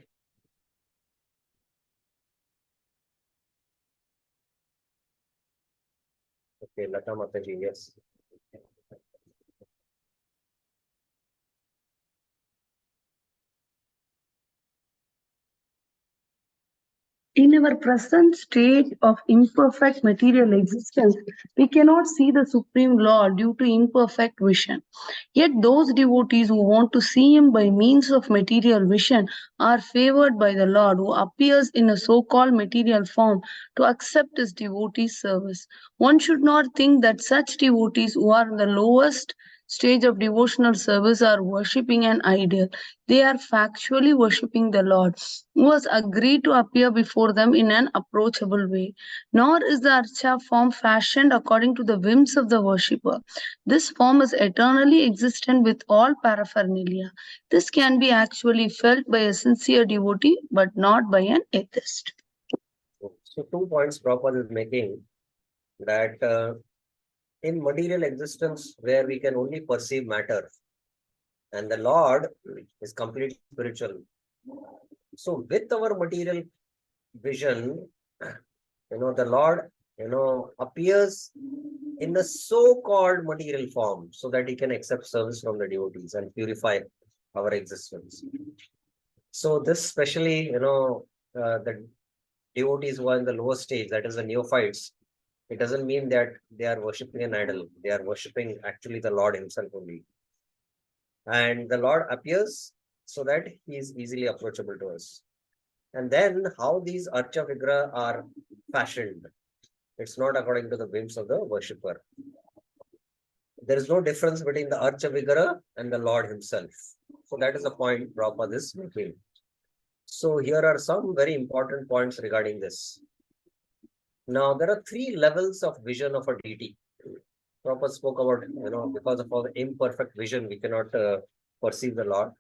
Okay, Lata Mataji, yes. In our present state of imperfect material existence, we cannot see the Supreme Lord due to imperfect vision. Yet those devotees who want to see him by means of material vision are favored by the Lord, who appears in a so-called material form to accept his devotees' service. One should not think that such devotees who are in the lowest stage of devotional service are worshipping an idol. They are factually worshipping the Lord, who has agreed to appear before them in an approachable way. Nor is the archa form fashioned according to the whims of the worshipper. This form is eternally existent with all paraphernalia. This can be actually felt by a sincere devotee, but not by an atheist. So 2 points Prabhupada is making, that in material existence where we can only perceive matter, and the Lord is completely spiritual. So with our material vision, the Lord, appears in the so-called material form so that he can accept service from the devotees and purify our existence. So this especially, the devotees who are in the lower stage, that is the neophytes, it doesn't mean that they are worshipping an idol. They are worshipping actually the Lord himself only. And the Lord appears so that he is easily approachable to us. And then how these Archa Vigraha are fashioned, it's not according to the whims of the worshipper. There is no difference between the Archa Vigraha and the Lord himself. So that is the point Prabhupada is making. So here are some very important points regarding this. Now, there are 3 levels of vision of a deity. Prabhupada spoke about, because of our imperfect vision, we cannot perceive the Lord.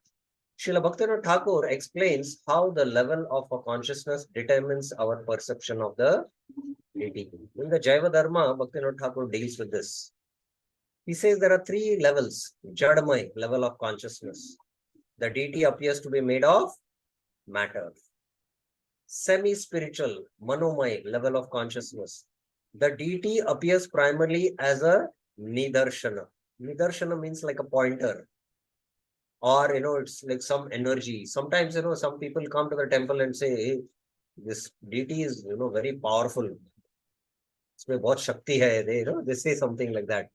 Srila Bhaktivinoda Thakur explains how the level of a consciousness determines our perception of the deity. In the Jaiva Dharma, Bhaktivinoda Thakur deals with this. He says there are 3 levels. Jadamay, level of consciousness. The deity appears to be made of matter. Semi-spiritual, Manomay, level of consciousness. The deity appears primarily as a Nidarshana. Nidarshana means like a pointer. Or, it's like some energy. Sometimes, some people come to the temple and say, hey, this deity is, very powerful. Isme bahut shakti hai. They say something like that.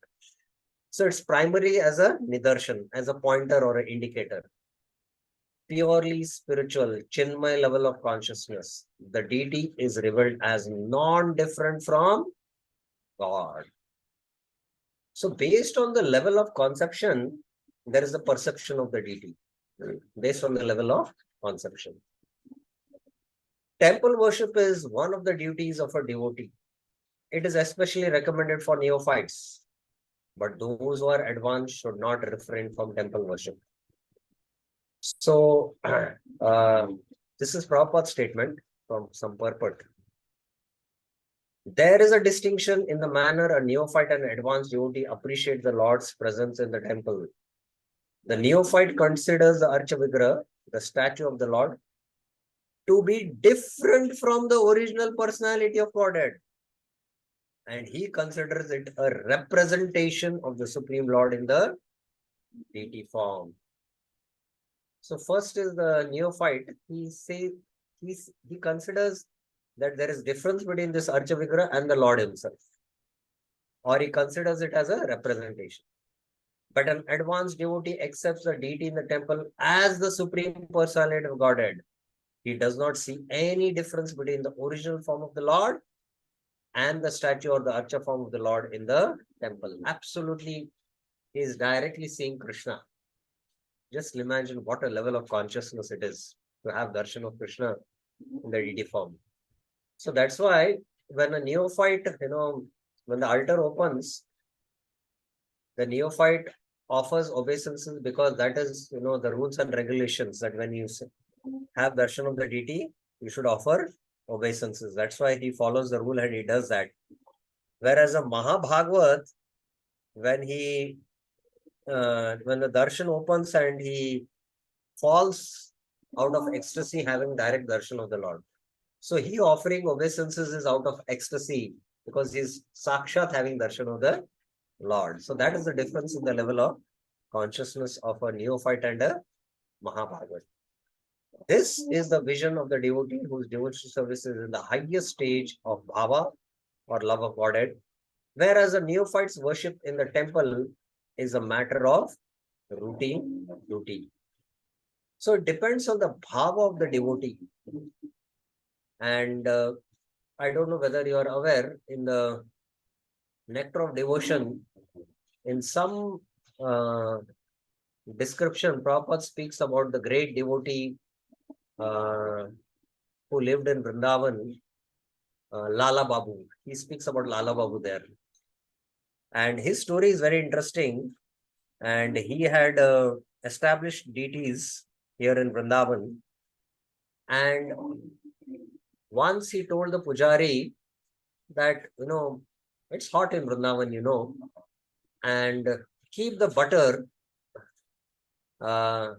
So it's primarily as a nidarshan, as a pointer or an indicator. Purely spiritual, chinmay level of consciousness. The deity is revealed as non-different from God. So based on the level of conception, there is a perception of the deity. Based on the level of conception. Temple worship is one of the duties of a devotee. It is especially recommended for neophytes, but those who are advanced should not refrain from temple worship. So, this is Prabhupada's statement from some purport. There is a distinction in the manner a neophyte and advanced devotee appreciate the Lord's presence in the temple. The neophyte considers the Archa Vigraha, the statue of the Lord, to be different from the original personality of Godhead. And he considers it a representation of the Supreme Lord in the deity form. So first is the neophyte. He considers that there is difference between this Archa Vigraha and the Lord himself, or he considers it as a representation. But an advanced devotee accepts the deity in the temple as the Supreme Personality of Godhead. He does not see any difference between the original form of the Lord and the statue or the Archa form of the Lord in the temple. Absolutely, he is directly seeing Krishna. Just imagine what a level of consciousness it is to have darshan of Krishna in the deity form. So that's why when a neophyte, when the altar opens, the neophyte offers obeisances, because that is, the rules and regulations that when you have darshan of the deity, you should offer obeisances. That's why he follows the rule and he does that. Whereas a Mahabhagavat, when the darshan opens and he falls out of ecstasy, having direct darshan of the Lord. So he offering obeisances is out of ecstasy because he's sakshat having darshan of the Lord. So that is the difference in the level of consciousness of a neophyte and a Mahabhagavat. This is the vision of the devotee whose devotional service is in the highest stage of bhava or love of Godhead, whereas a neophyte's worship in the temple is a matter of routine, duty. So it depends on the bhava of the devotee. And I don't know whether you are aware, in the Nectar of Devotion, in some description, Prabhupada speaks about the great devotee who lived in Vrindavan, Lala Babu. He speaks about Lala Babu there. And his story is very interesting. And he had established deities here in Vrindavan. And once he told the pujari that, it's hot in Vrindavan, and keep the butter on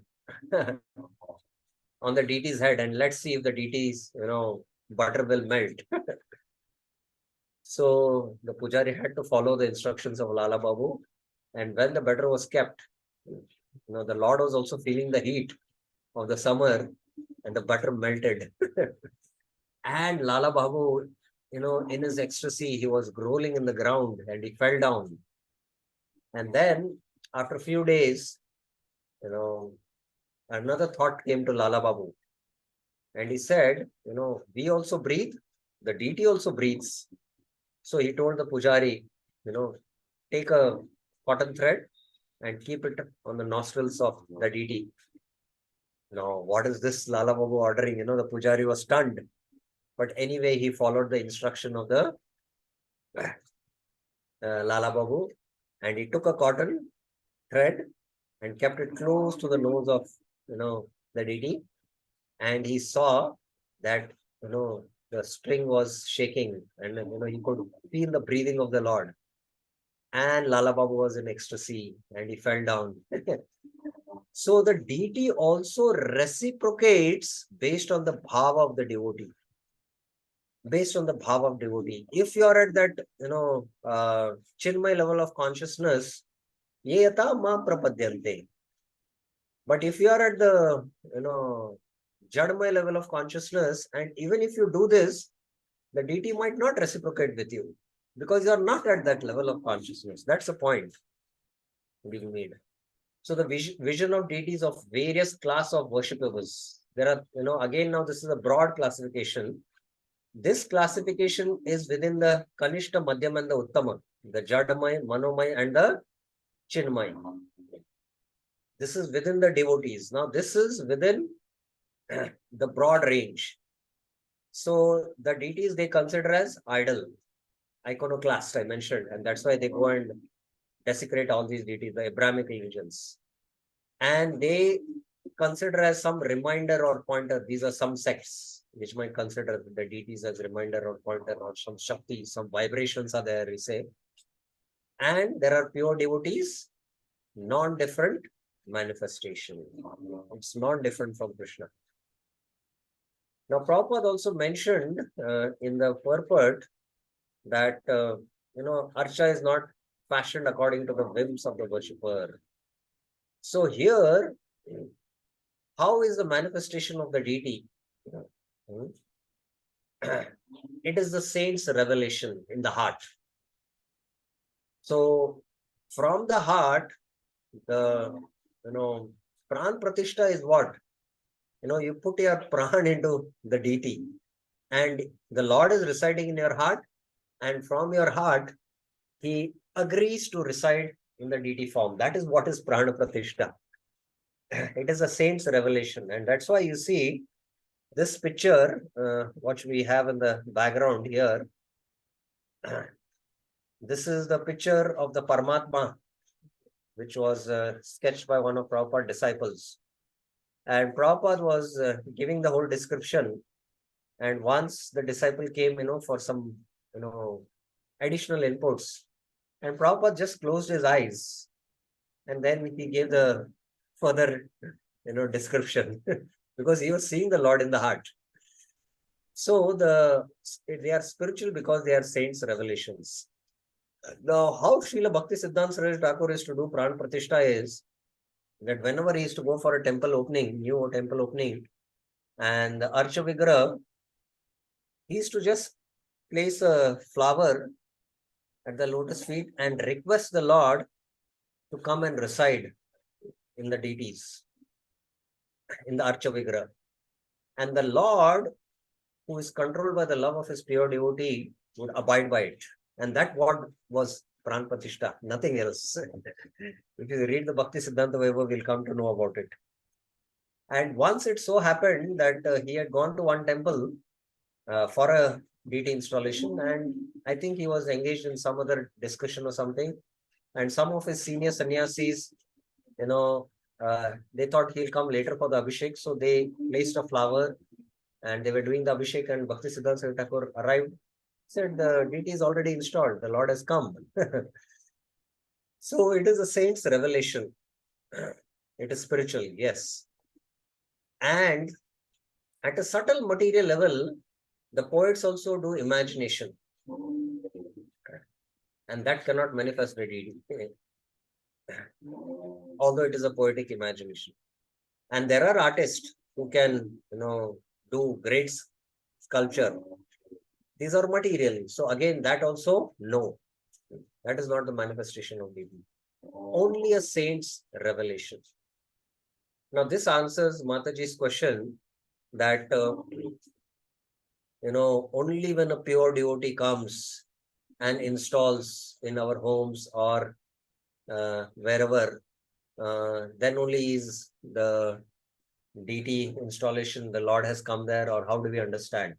the deity's head, and let's see if the deity's, butter will melt. So the pujari had to follow the instructions of Lala Babu. And when the butter was kept, the Lord was also feeling the heat of the summer, and the butter melted. And Lala Babu, in his ecstasy, he was rolling in the ground and he fell down. And then after a few days, another thought came to Lala Babu. And he said, we also breathe, the deity also breathes. So he told the pujari, take a cotton thread and keep it on the nostrils of the deity. Now, what is this Lala Babu ordering? The pujari was stunned. But anyway, he followed the instruction of the Lala Babu, and he took a cotton thread and kept it close to the nose of, the deity. And he saw that, the string was shaking, and, he could feel the breathing of the Lord. And Lala Babu was in ecstasy and he fell down. So the deity also reciprocates based on the bhava of the devotee. Based on the bhava of devotee. If you are at that, chinmay level of consciousness, ye yata ma prapadyante. But if you are at the, jadmay level of consciousness, and even if you do this, the deity might not reciprocate with you because you are not at that level of consciousness. That's the point being made. So the vision of deities of various class of worshipables. There are, again, now this is a broad classification. This classification is within the Kanishta, Madhyam, and the Uttama, the Jadamay, Manomay, and the Chinmay. This is within the devotees. Now, this is within the broad range. So, the deities they consider as idol, iconoclast, I mentioned, and that's why they go and desecrate all these deities, the Abrahamic religions. And they consider as some reminder or pointer. These are some sects which might consider the deities as reminder or pointer, or some Shakti, some vibrations are there, we say. And there are pure devotees, non-different manifestation. It's non-different from Krishna. Now, Prabhupada also mentioned in the purport that, Archa is not fashioned according to the whims of the worshipper. So here, how is the manifestation of the deity? It is the saint's revelation in the heart. So from the heart, the pran pratishtha is what? You put your pran into the deity, and the Lord is residing in your heart, and from your heart, he agrees to reside in the deity form. That is what is prana pratishtha. It is a saint's revelation, and that's why you see this picture, what we have in the background here. This is the picture of the Paramatma, which was sketched by one of Prabhupada's disciples. And Prabhupada was giving the whole description. And once the disciple came, for some, additional inputs, and Prabhupada just closed his eyes, and then he gave the further, description because he was seeing the Lord in the heart. So they are spiritual because they are saints' revelations. Now, how Srila Bhaktisiddhanta Saraswati Thakur is to do Pran Pratishtha is that whenever he is to go for a temple opening, new temple opening, and the Archa Vigraha, he is to just place a flower at the lotus feet and request the Lord to come and reside in the deities, in the Archa Vigraha. And the Lord, who is controlled by the love of his pure devotee, would abide by it. And that what was Pran Pratishtha, nothing else. If you read the Bhaktisiddhanta Vaibhava, we'll come to know about it. And once it so happened that he had gone to one temple for a deity installation, and I think he was engaged in some other discussion or something. And some of his senior sannyasis, they thought he'll come later for the Abhishek. So they placed a flower and they were doing the Abhishek, and Bhaktisiddhanta Saraswati Thakur arrived, said, the deity is already installed, the Lord has come. So it is a saint's revelation. It is spiritual, yes. And at a subtle material level, the poets also do imagination. And that cannot manifest the deity, although it is a poetic imagination. And there are artists who can, do great sculpture. These are material. So again, that also, no. That is not the manifestation of deity. Only a saint's revelation. Now, this answers Mataji's question that, only when a pure devotee comes and installs in our homes or wherever, then only is the deity installation, the Lord has come there, or how do we understand?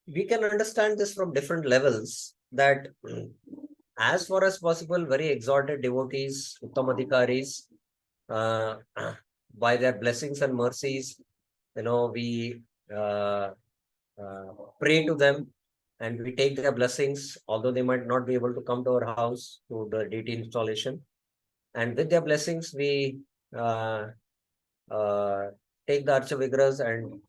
We can understand this from different levels, that as far as possible, very exalted devotees, Uttamadhikaris, by their blessings and mercies, we pray to them and we take their blessings, although they might not be able to come to our house to the deity installation. And with their blessings, we take the Archa Vigrahas and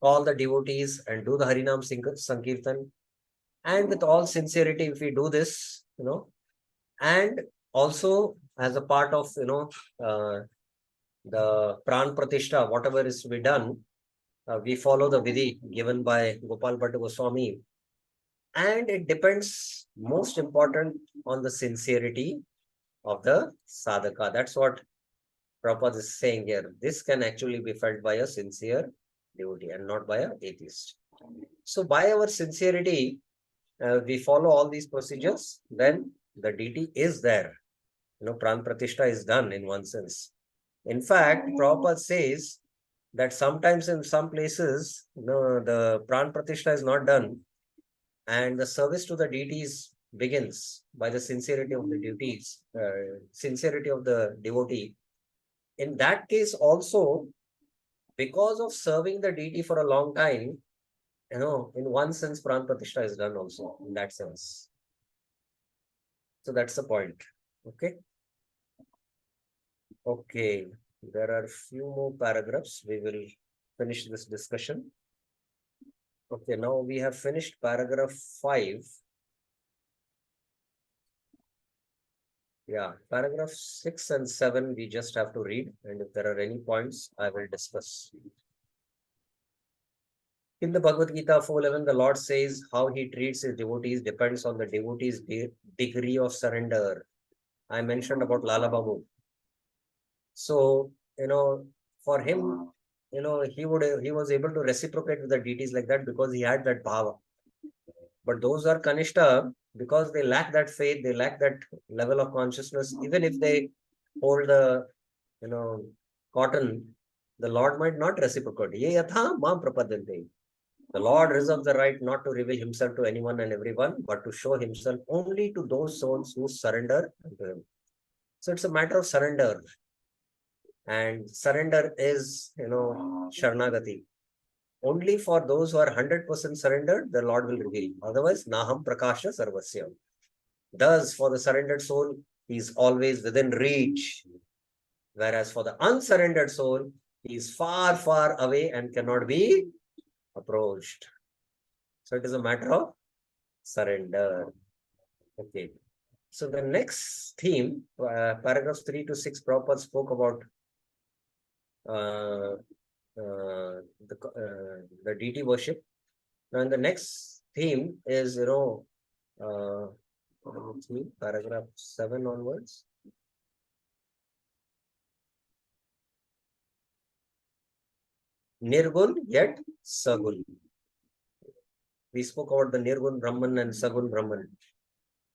call the devotees and do the Harinam Sankirtan. And with all sincerity, if we do this, and also as a part of, the Pran Pratishtha, whatever is to be done, we follow the Vedic given by Gopal Bhatta Goswami. And it depends, most important, on the sincerity of the sadhaka. That's what Prabhupada is saying here. This can actually be felt by a sincere devotee and not by an atheist. So by our sincerity, we follow all these procedures, then the deity is there. Pran Pratishtha is done in one sense. In fact, Prabhupada says that sometimes in some places, the Pran Pratishtha is not done, and the service to the deities begins by the sincerity of the devotees, sincerity of the devotee. In that case also, because of serving the deity for a long time, in one sense, Pran Pratishtha is done also, in that sense. So that's the point. Okay. Okay. There are few more paragraphs. We will finish this discussion. Okay, now we have finished paragraph 5. Yeah, paragraph 6 and 7, we just have to read. And if there are any points, I will discuss. In the Bhagavad Gita 4:11, the Lord says how he treats his devotees depends on the devotee's degree of surrender. I mentioned about Lala Babu. So, for him, he was able to reciprocate with the deities like that because he had that bhava. But those who are Kanishta, because they lack that faith, they lack that level of consciousness, even if they hold the, cotton, the Lord might not reciprocate. Ye yatha mam prapadante. The Lord reserves the right not to reveal himself to anyone and everyone, but to show himself only to those souls who surrender to him. So it's a matter of surrender. And surrender is, Sharnagati. Only for those who are 100% surrendered, the Lord will reveal. Otherwise, Naham Prakasha Sarvasya. Thus, for the surrendered soul, he is always within reach. Whereas for the unsurrendered soul, he is far, far away and cannot be approached. So it is a matter of surrender. Okay. So the next theme, paragraphs 3 to 6, Prabhupada spoke about the deity worship. Now, in the next theme is, paragraph 7 onwards. Nirgun yet Sagun. We spoke about the Nirgun Brahman and Sagun Brahman.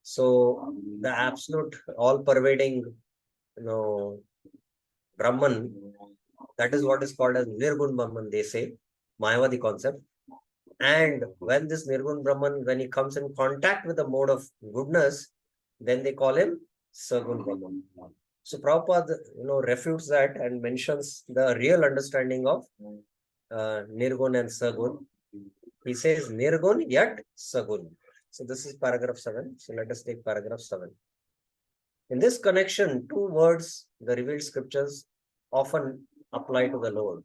So the absolute all-pervading, Brahman, that is what is called as Nirgun Brahman, they say, Mayavadi concept. And when this Nirgun Brahman, when he comes in contact with the mode of goodness, then they call him Sagun Brahman. So Prabhupada, refutes that and mentions the real understanding of Nirgun and Sagun. He says Nirgun yet Sagun. So this is paragraph 7. So let us take paragraph 7. In this connection, two words the revealed scriptures often apply to the Lord.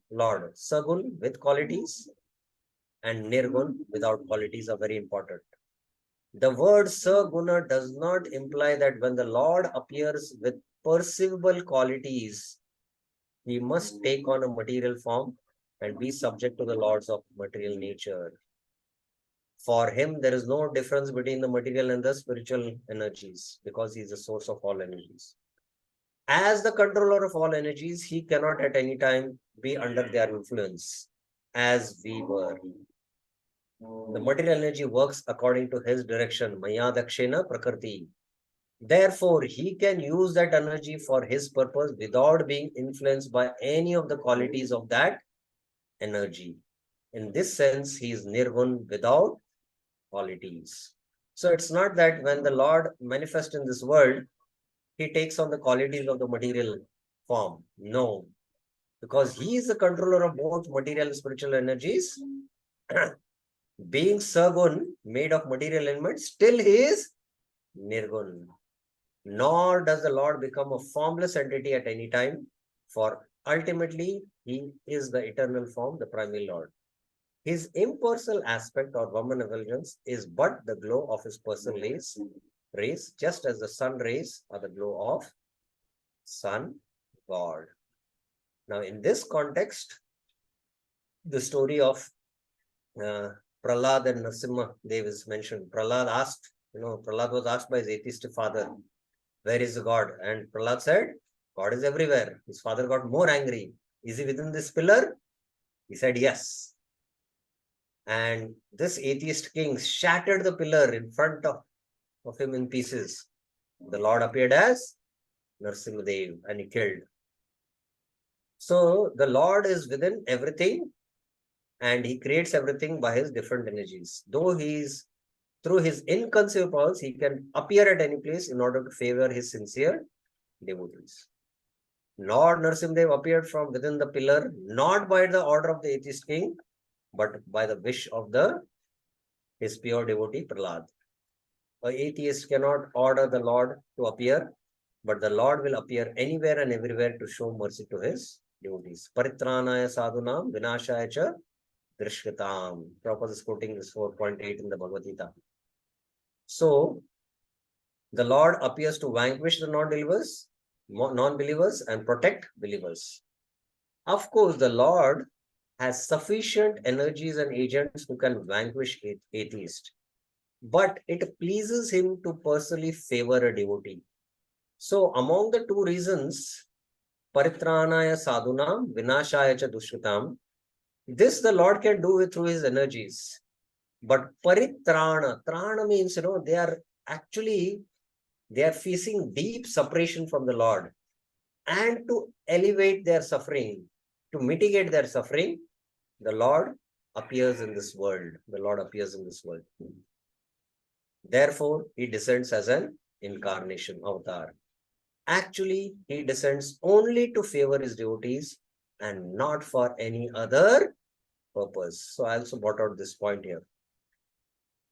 Sagun with qualities and Nirgun without qualities are very important. The word Saguna does not imply that when the Lord appears with perceivable qualities, he must take on a material form and be subject to the laws of material nature. For him, there is no difference between the material and the spiritual energies because he is the source of all energies. As the controller of all energies, he cannot at any time be under their influence as we were. The material energy works according to his direction, Maya Dakshena Prakriti. Therefore, he can use that energy for his purpose without being influenced by any of the qualities of that energy. In this sense, he is Nirgun without qualities. So it's not that when the Lord manifests in this world, he takes on the qualities of the material form. No, because he is the controller of both material and spiritual energies. Being Sagun, made of material elements, still he is Nirgun. Nor does the Lord become a formless entity at any time, for ultimately he is the eternal form, the primary Lord. His impersonal aspect or Brahman effulgence is but the glow of his personal rays, just as the sun rays are the glow of sun God. Now, in this context, the story of Prahlad and Narasimha Dev is mentioned. Prahlad was asked by his atheist father, where is God? And Prahlad said, God is everywhere. His father got more angry. Is he within this pillar? He said, yes. And this atheist king shattered the pillar in front of him in pieces. The Lord appeared as Narasimha Dev and he killed. So the Lord is within everything and he creates everything by his different energies. Though through his inconceivable powers, he can appear at any place in order to favor his sincere devotees. Lord Narasimha Dev appeared from within the pillar, not by the order of the atheist king, but by the wish of his pure devotee Prahlad. An atheist cannot order the Lord to appear, but the Lord will appear anywhere and everywhere to show mercy to his devotees. Paritranaya sadhunam vinashaya cha drishkatam. Prabhupada is quoting this 4.8 in the Bhagavad Gita. So, The Lord appears to vanquish the non-believers and protect believers. Of course, the Lord has sufficient energies and agents who can vanquish atheists. But it pleases him to personally favor a devotee. So among the two reasons, Paritranaya sadhunam, vinashaya cha dushritam, this the Lord can do through his energies. But trana means, they are facing deep separation from the Lord. And to elevate their suffering, to mitigate their suffering, the Lord appears in this world. The Lord appears in this world. Therefore, he descends as an incarnation, avatar. Actually, he descends only to favor his devotees and not for any other purpose. So I also brought out this point here.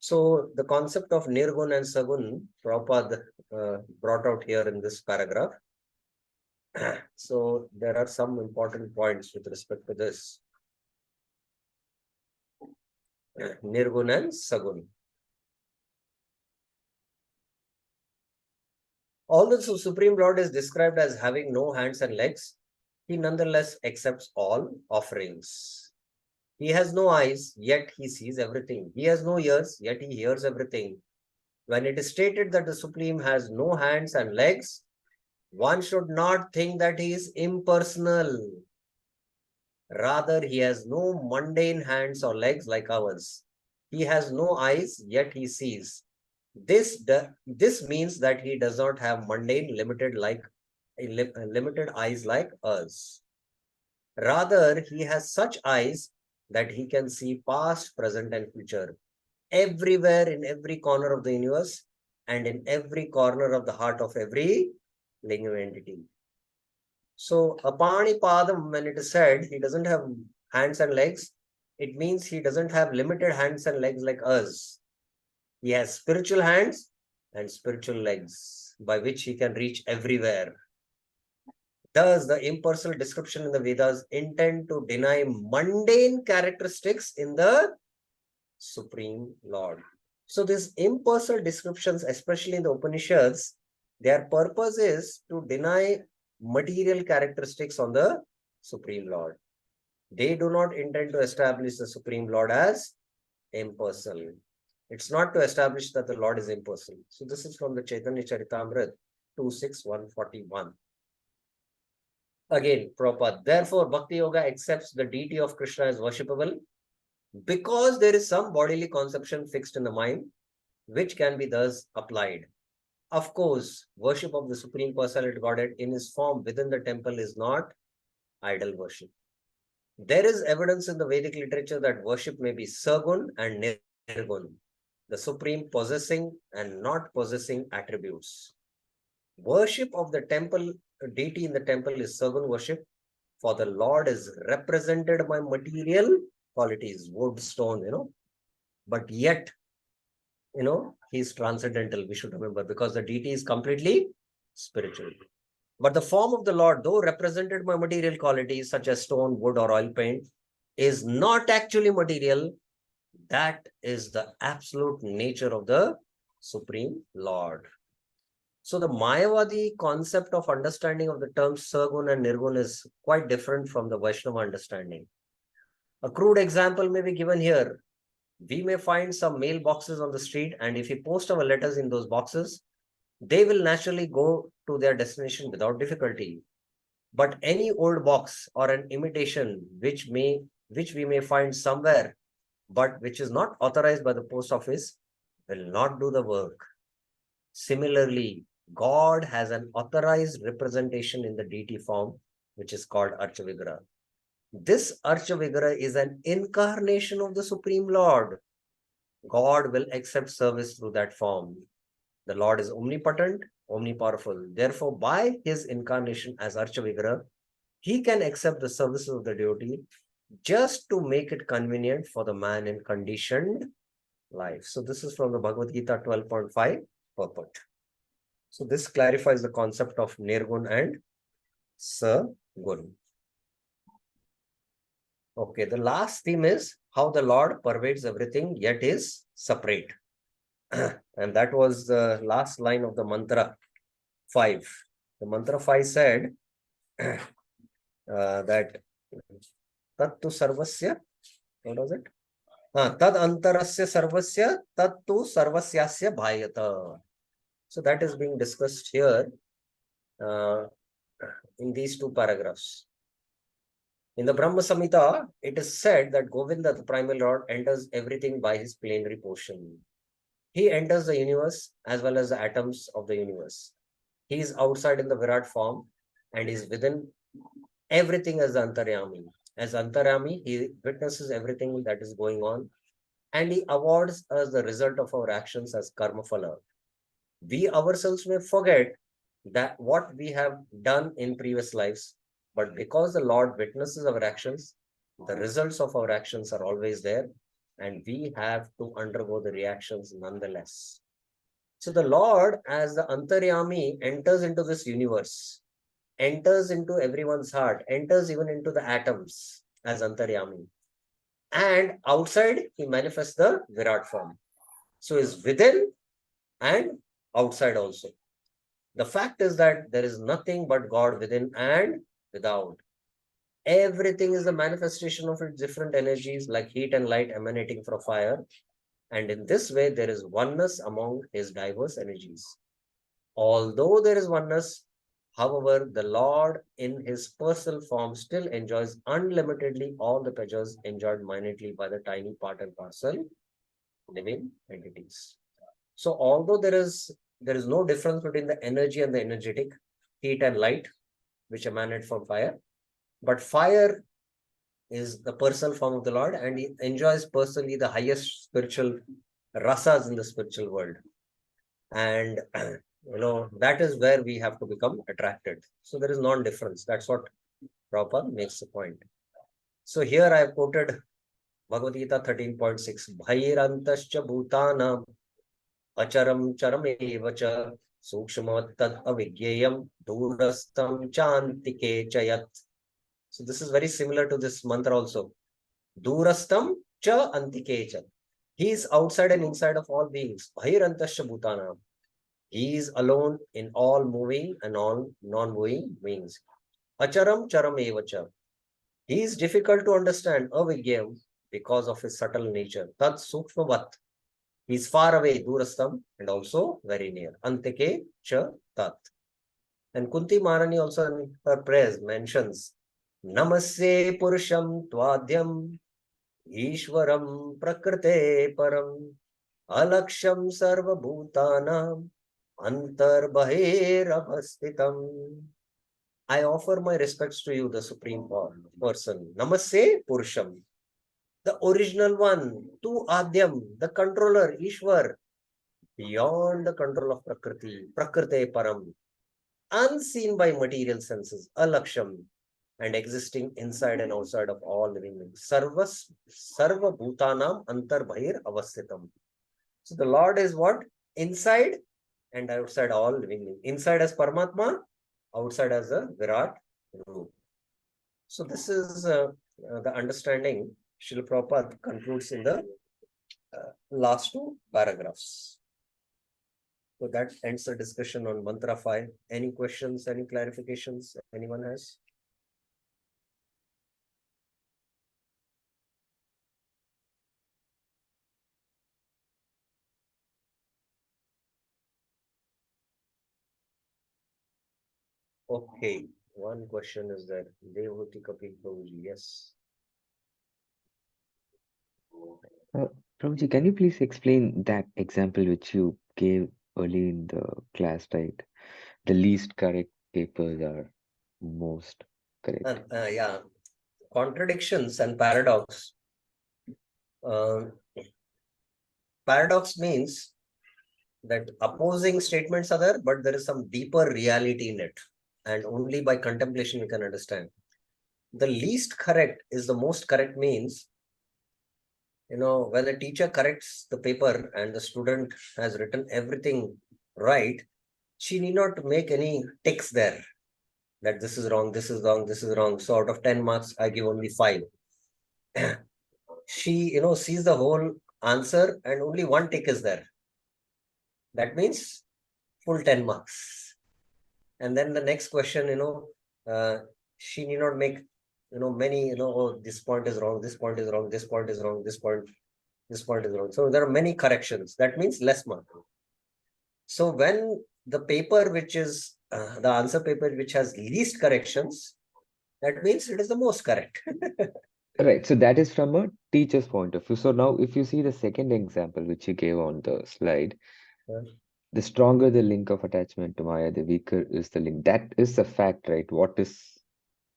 So the concept of Nirgun and Sagun, Prabhupada brought out here in this paragraph. So there are some important points with respect to this. Nirgun and Sagun. Although the Supreme Lord is described as having no hands and legs, he nonetheless accepts all offerings. He has no eyes, yet he sees everything. He has no ears, yet he hears everything. When it is stated that the Supreme has no hands and legs, one should not think that he is impersonal. Rather, he has no mundane hands or legs like ours. He has no eyes, yet he sees. This means that he does not have mundane, limited eyes like us. Rather, he has such eyes that he can see past, present, and future, everywhere in every corner of the universe and in every corner of the heart of every living entity. So, apani padam, when it is said he doesn't have hands and legs, it means he doesn't have limited hands and legs like us. He has spiritual hands and spiritual legs by which he can reach everywhere. Thus, the impersonal description in the Vedas intend to deny mundane characteristics in the Supreme Lord. So these impersonal descriptions, especially in the Upanishads, their purpose is to deny material characteristics on the Supreme Lord. They do not intend to establish the Supreme Lord as impersonal. It's not to establish that the Lord is impersonal. So this is from the Chaitanya Charitamrita 2.6.141. Again, Prabhupada, therefore, Bhakti Yoga accepts the deity of Krishna as worshipable because there is some bodily conception fixed in the mind, which can be thus applied. Of course, worship of the Supreme Personality Godhead in his form within the temple is not idol worship. There is evidence in the Vedic literature that worship may be Sagun and Nirgun, the Supreme possessing and not possessing attributes. Worship of the temple, deity in the temple is Sagun worship, for the Lord is represented by material qualities, wood, stone, but yet, he is transcendental, we should remember, because the deity is completely spiritual. But the form of the Lord, though represented by material qualities such as stone, wood, or oil paint, is not actually material. That is the absolute nature of the Supreme Lord. So the Mayavadi concept of understanding of the terms Sagun and Nirgun is quite different from the Vaishnava understanding. A crude example may be given here. We may find some mail boxes on the street, and if we post our letters in those boxes, they will naturally go to their destination without difficulty. But any old box or an imitation which we may find somewhere, but which is not authorized by the post office, will not do the work. Similarly, God has an authorized representation in the deity form, which is called Archavigraha. This Archavigraha is an incarnation of the Supreme Lord. God will accept service through that form. The Lord is omnipotent, omnipowerful. Therefore, by his incarnation as Archavigraha, he can accept the services of the devotee just to make it convenient for the man in conditioned life. So this is from the Bhagavad Gita 12.5 purport. So this clarifies the concept of Nirgun and Sagun. Okay, the last theme is how the Lord pervades everything yet is separate. And that was the last line of the mantra 5. The mantra 5 said that Tattu Sarvasya, what was it? Tad antarasya sarvasya tattu sarvasyasya bhayata. So that is being discussed here in these 2 paragraphs. In the Brahma Samhita, it is said that Govinda, the primal Lord, enters everything by his plenary portion. He enters the universe as well as the atoms of the universe. He is outside in the Virat form and is within everything as the Antaryami. As Antaryami, he witnesses everything that is going on and he awards us the result of our actions as karma phala. We ourselves may forget that what we have done in previous lives, but because the Lord witnesses our actions, the results of our actions are always there, and we have to undergo the reactions nonetheless. So the Lord, as the Antaryami, enters into this universe, enters into everyone's heart, enters even into the atoms as Antaryami. And outside, he manifests the Virat form. So is within and outside also. The fact is that there is nothing but God within and without. Everything is the manifestation of its different energies like heat and light emanating from fire. And in this way, there is oneness among his diverse energies. Although there is oneness, however, the Lord in his personal form still enjoys unlimitedly all the pleasures enjoyed minutely by the tiny part and parcel living entities. So although there is no difference between the energy and the energetic, heat and light, which emanate from fire, but fire is the personal form of the Lord and he enjoys personally the highest spiritual rasas in the spiritual world. And that is where we have to become attracted. So there is non-difference. That's what Prabhupada makes the point. So here I have quoted Bhagavad Gita 13.6. Bhairantascha bhutanam acharam charamevacha sukshmat tad avigyayam durastam chantike chayat. So this is very similar to this mantra also. Durastam cha antike cha. He is outside and inside of all beings. Bhairantascha bhutanam. He is alone in all moving and all non-moving beings. Acharam charam evacha. He is difficult to understand, avigyam, because of his subtle nature. Tat sukshmavat. He is far away, durastam, and also very near. Antike cha tat. And Kunti Maharani also in her prayers mentions Namasye Purusham Tvadyam Ishwaram Prakrite Param Alaksham Sarva Bhutanam Antar Bahir Abhastitam. I offer my respects to you, the Supreme Person. Namaste Purusham, the original one, Tu Adyam, the controller, Ishwar, beyond the control of Prakriti, Prakrite Param, unseen by material senses, Alaksham, and existing inside and outside of all living beings. Sarva Bhutanam Antar Bahir Avasthitam. So the Lord is what? Inside and outside all living beings. Inside as Paramatma, outside as a Virat Roop. So this is the understanding Srila Prabhupada concludes in the last 2 paragraphs. So that ends the discussion on Mantra 5. Any questions, any clarifications anyone has? Okay, one question is there. Devhuti Kapil Prabhuji, yes. Prabhuji, can you please explain that example which you gave early in the class, right? The least correct papers are most correct. Yeah, contradictions and paradox. Paradox means that opposing statements are there, but there is some deeper reality in it. And only by contemplation we can understand. The least correct is the most correct means, when the teacher corrects the paper and the student has written everything right, she need not make any ticks there that this is wrong, this is wrong, this is wrong. So out of 10 marks, I give only 5. She, sees the whole answer and only one tick is there. That means full 10 marks. And then the next question, she need not make, many, oh, this point is wrong, this point is wrong, this point is wrong, this point is wrong. So there are many corrections. That means less mark. So when the paper, which is the answer paper, which has least corrections, that means it is the most correct. Right. So that is from a teacher's point of view. So now if you see the second example which you gave on the slide, the stronger the link of attachment to Maya, the weaker is the link. That is a fact, right? What is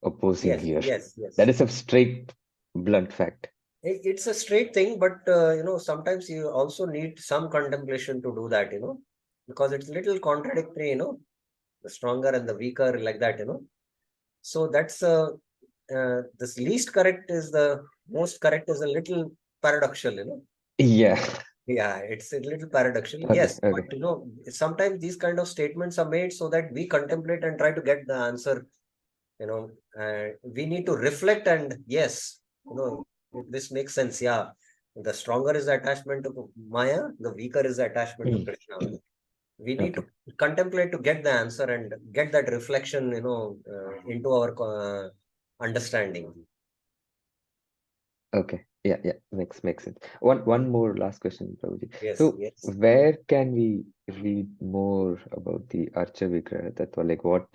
opposing Yes, here? yes. That is a straight, blunt fact. It's a straight thing, but sometimes you also need some contemplation to do that, because it's a little contradictory, the stronger and the weaker, like that, So that's this least correct is the most correct is a little paradoxical, Yeah. Yeah, it's a little paradoxical. Okay, Yes, okay. but sometimes these kind of statements are made so that we contemplate and try to get the answer. We need to reflect, and yes, this makes sense. Yeah, the stronger is the attachment to Maya, the weaker is the attachment to Krishna. We need to contemplate to get the answer and get that reflection, into our understanding. Okay. Yeah, makes sense. One more last question, Prabhuji. Yes, So yes. where can we read more about the Archa Vigraha Tattva? Like what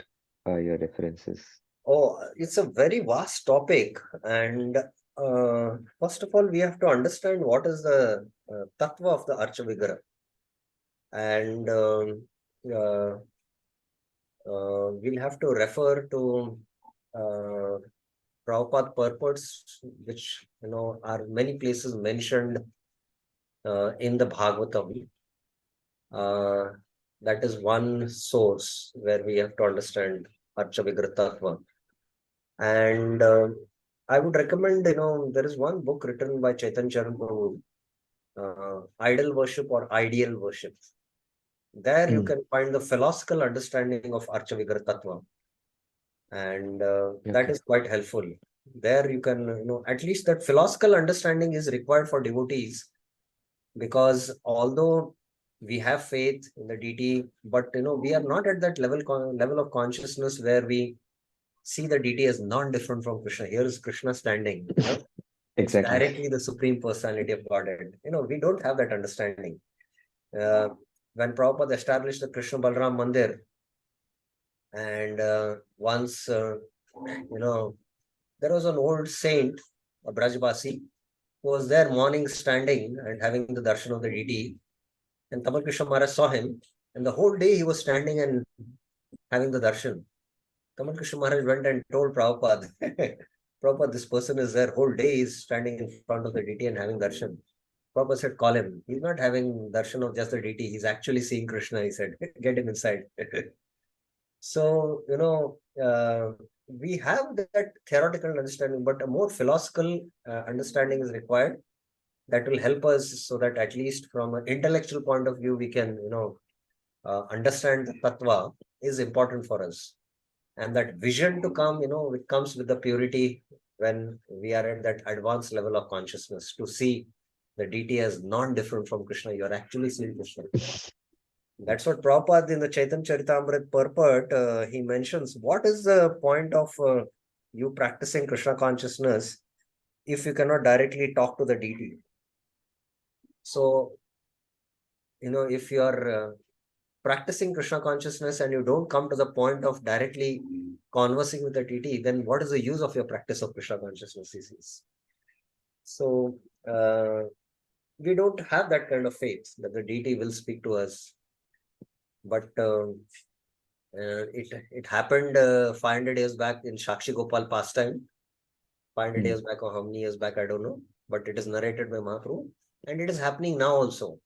are your references? Oh, it's a very vast topic, and first of all, we have to understand what is the tattva of the Archa Vigraha, and we'll have to refer to Prabhupada purports, which are many places mentioned in the Bhagavatam. That is one source where we have to understand Archa Vigraha Tattva. And I would recommend, there is one book written by Chaitanya Charan Prabhu, Idol Worship or Ideal Worship. There you can find the philosophical understanding of Archa Vigraha Tattva. And that is quite helpful. There you can, at least that philosophical understanding is required for devotees, because although we have faith in the deity, but we are not at that level of consciousness where we see the deity as non-different from Krishna. Here is Krishna standing, It's Exactly. directly the Supreme Personality of Godhead. We don't have that understanding. When Prabhupada established the Krishna Balram Mandir, and once, there was an old saint, a Brajbasi, who was there morning standing and having the darshan of the deity. And Tamal Krishna Maharaj saw him, and the whole day he was standing and having the darshan. Tamal Krishna Maharaj went and told Prabhupada, Prabhupada, this person is there, whole day is standing in front of the deity and having darshan. Prabhupada said, call him. He's not having darshan of just the deity. He's actually seeing Krishna, he said. Get him inside. So, we have that theoretical understanding, but a more philosophical understanding is required. That will help us so that at least from an intellectual point of view, we can, understand the tattva is important for us. And that vision to come, it comes with the purity when we are at that advanced level of consciousness to see the deity as non-different from Krishna. You are actually seeing Krishna. That's what Prabhupada in the Chaitanya Charitamrita purport, he mentions. What is the point of you practicing Krishna consciousness if you cannot directly talk to the deity? So, if you are practicing Krishna consciousness and you don't come to the point of directly conversing with the deity, then what is the use of your practice of Krishna consciousness? So, we don't have that kind of faith that the deity will speak to us. But it happened 500 years back in Shakshi Gopal pastime. 500 years back or how many years back, I don't know. But it is narrated by Mahaprabhu. And it is happening now also.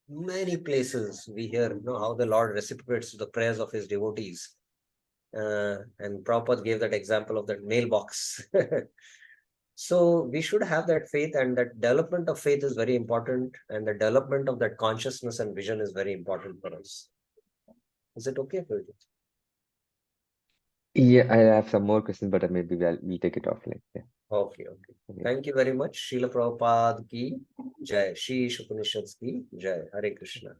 Many places we hear how the Lord reciprocates the prayers of his devotees. And Prabhupada gave that example of that mailbox. So we should have that faith, and that development of faith is very important. And the development of that consciousness and vision is very important for us. Is it okay for you? Yeah, I have some more questions, but maybe we'll take it offline. Yeah. Okay. Thank you very much. Srila Prabhupada ki jai. Shri Isopanisad ki jai. Hare Krishna.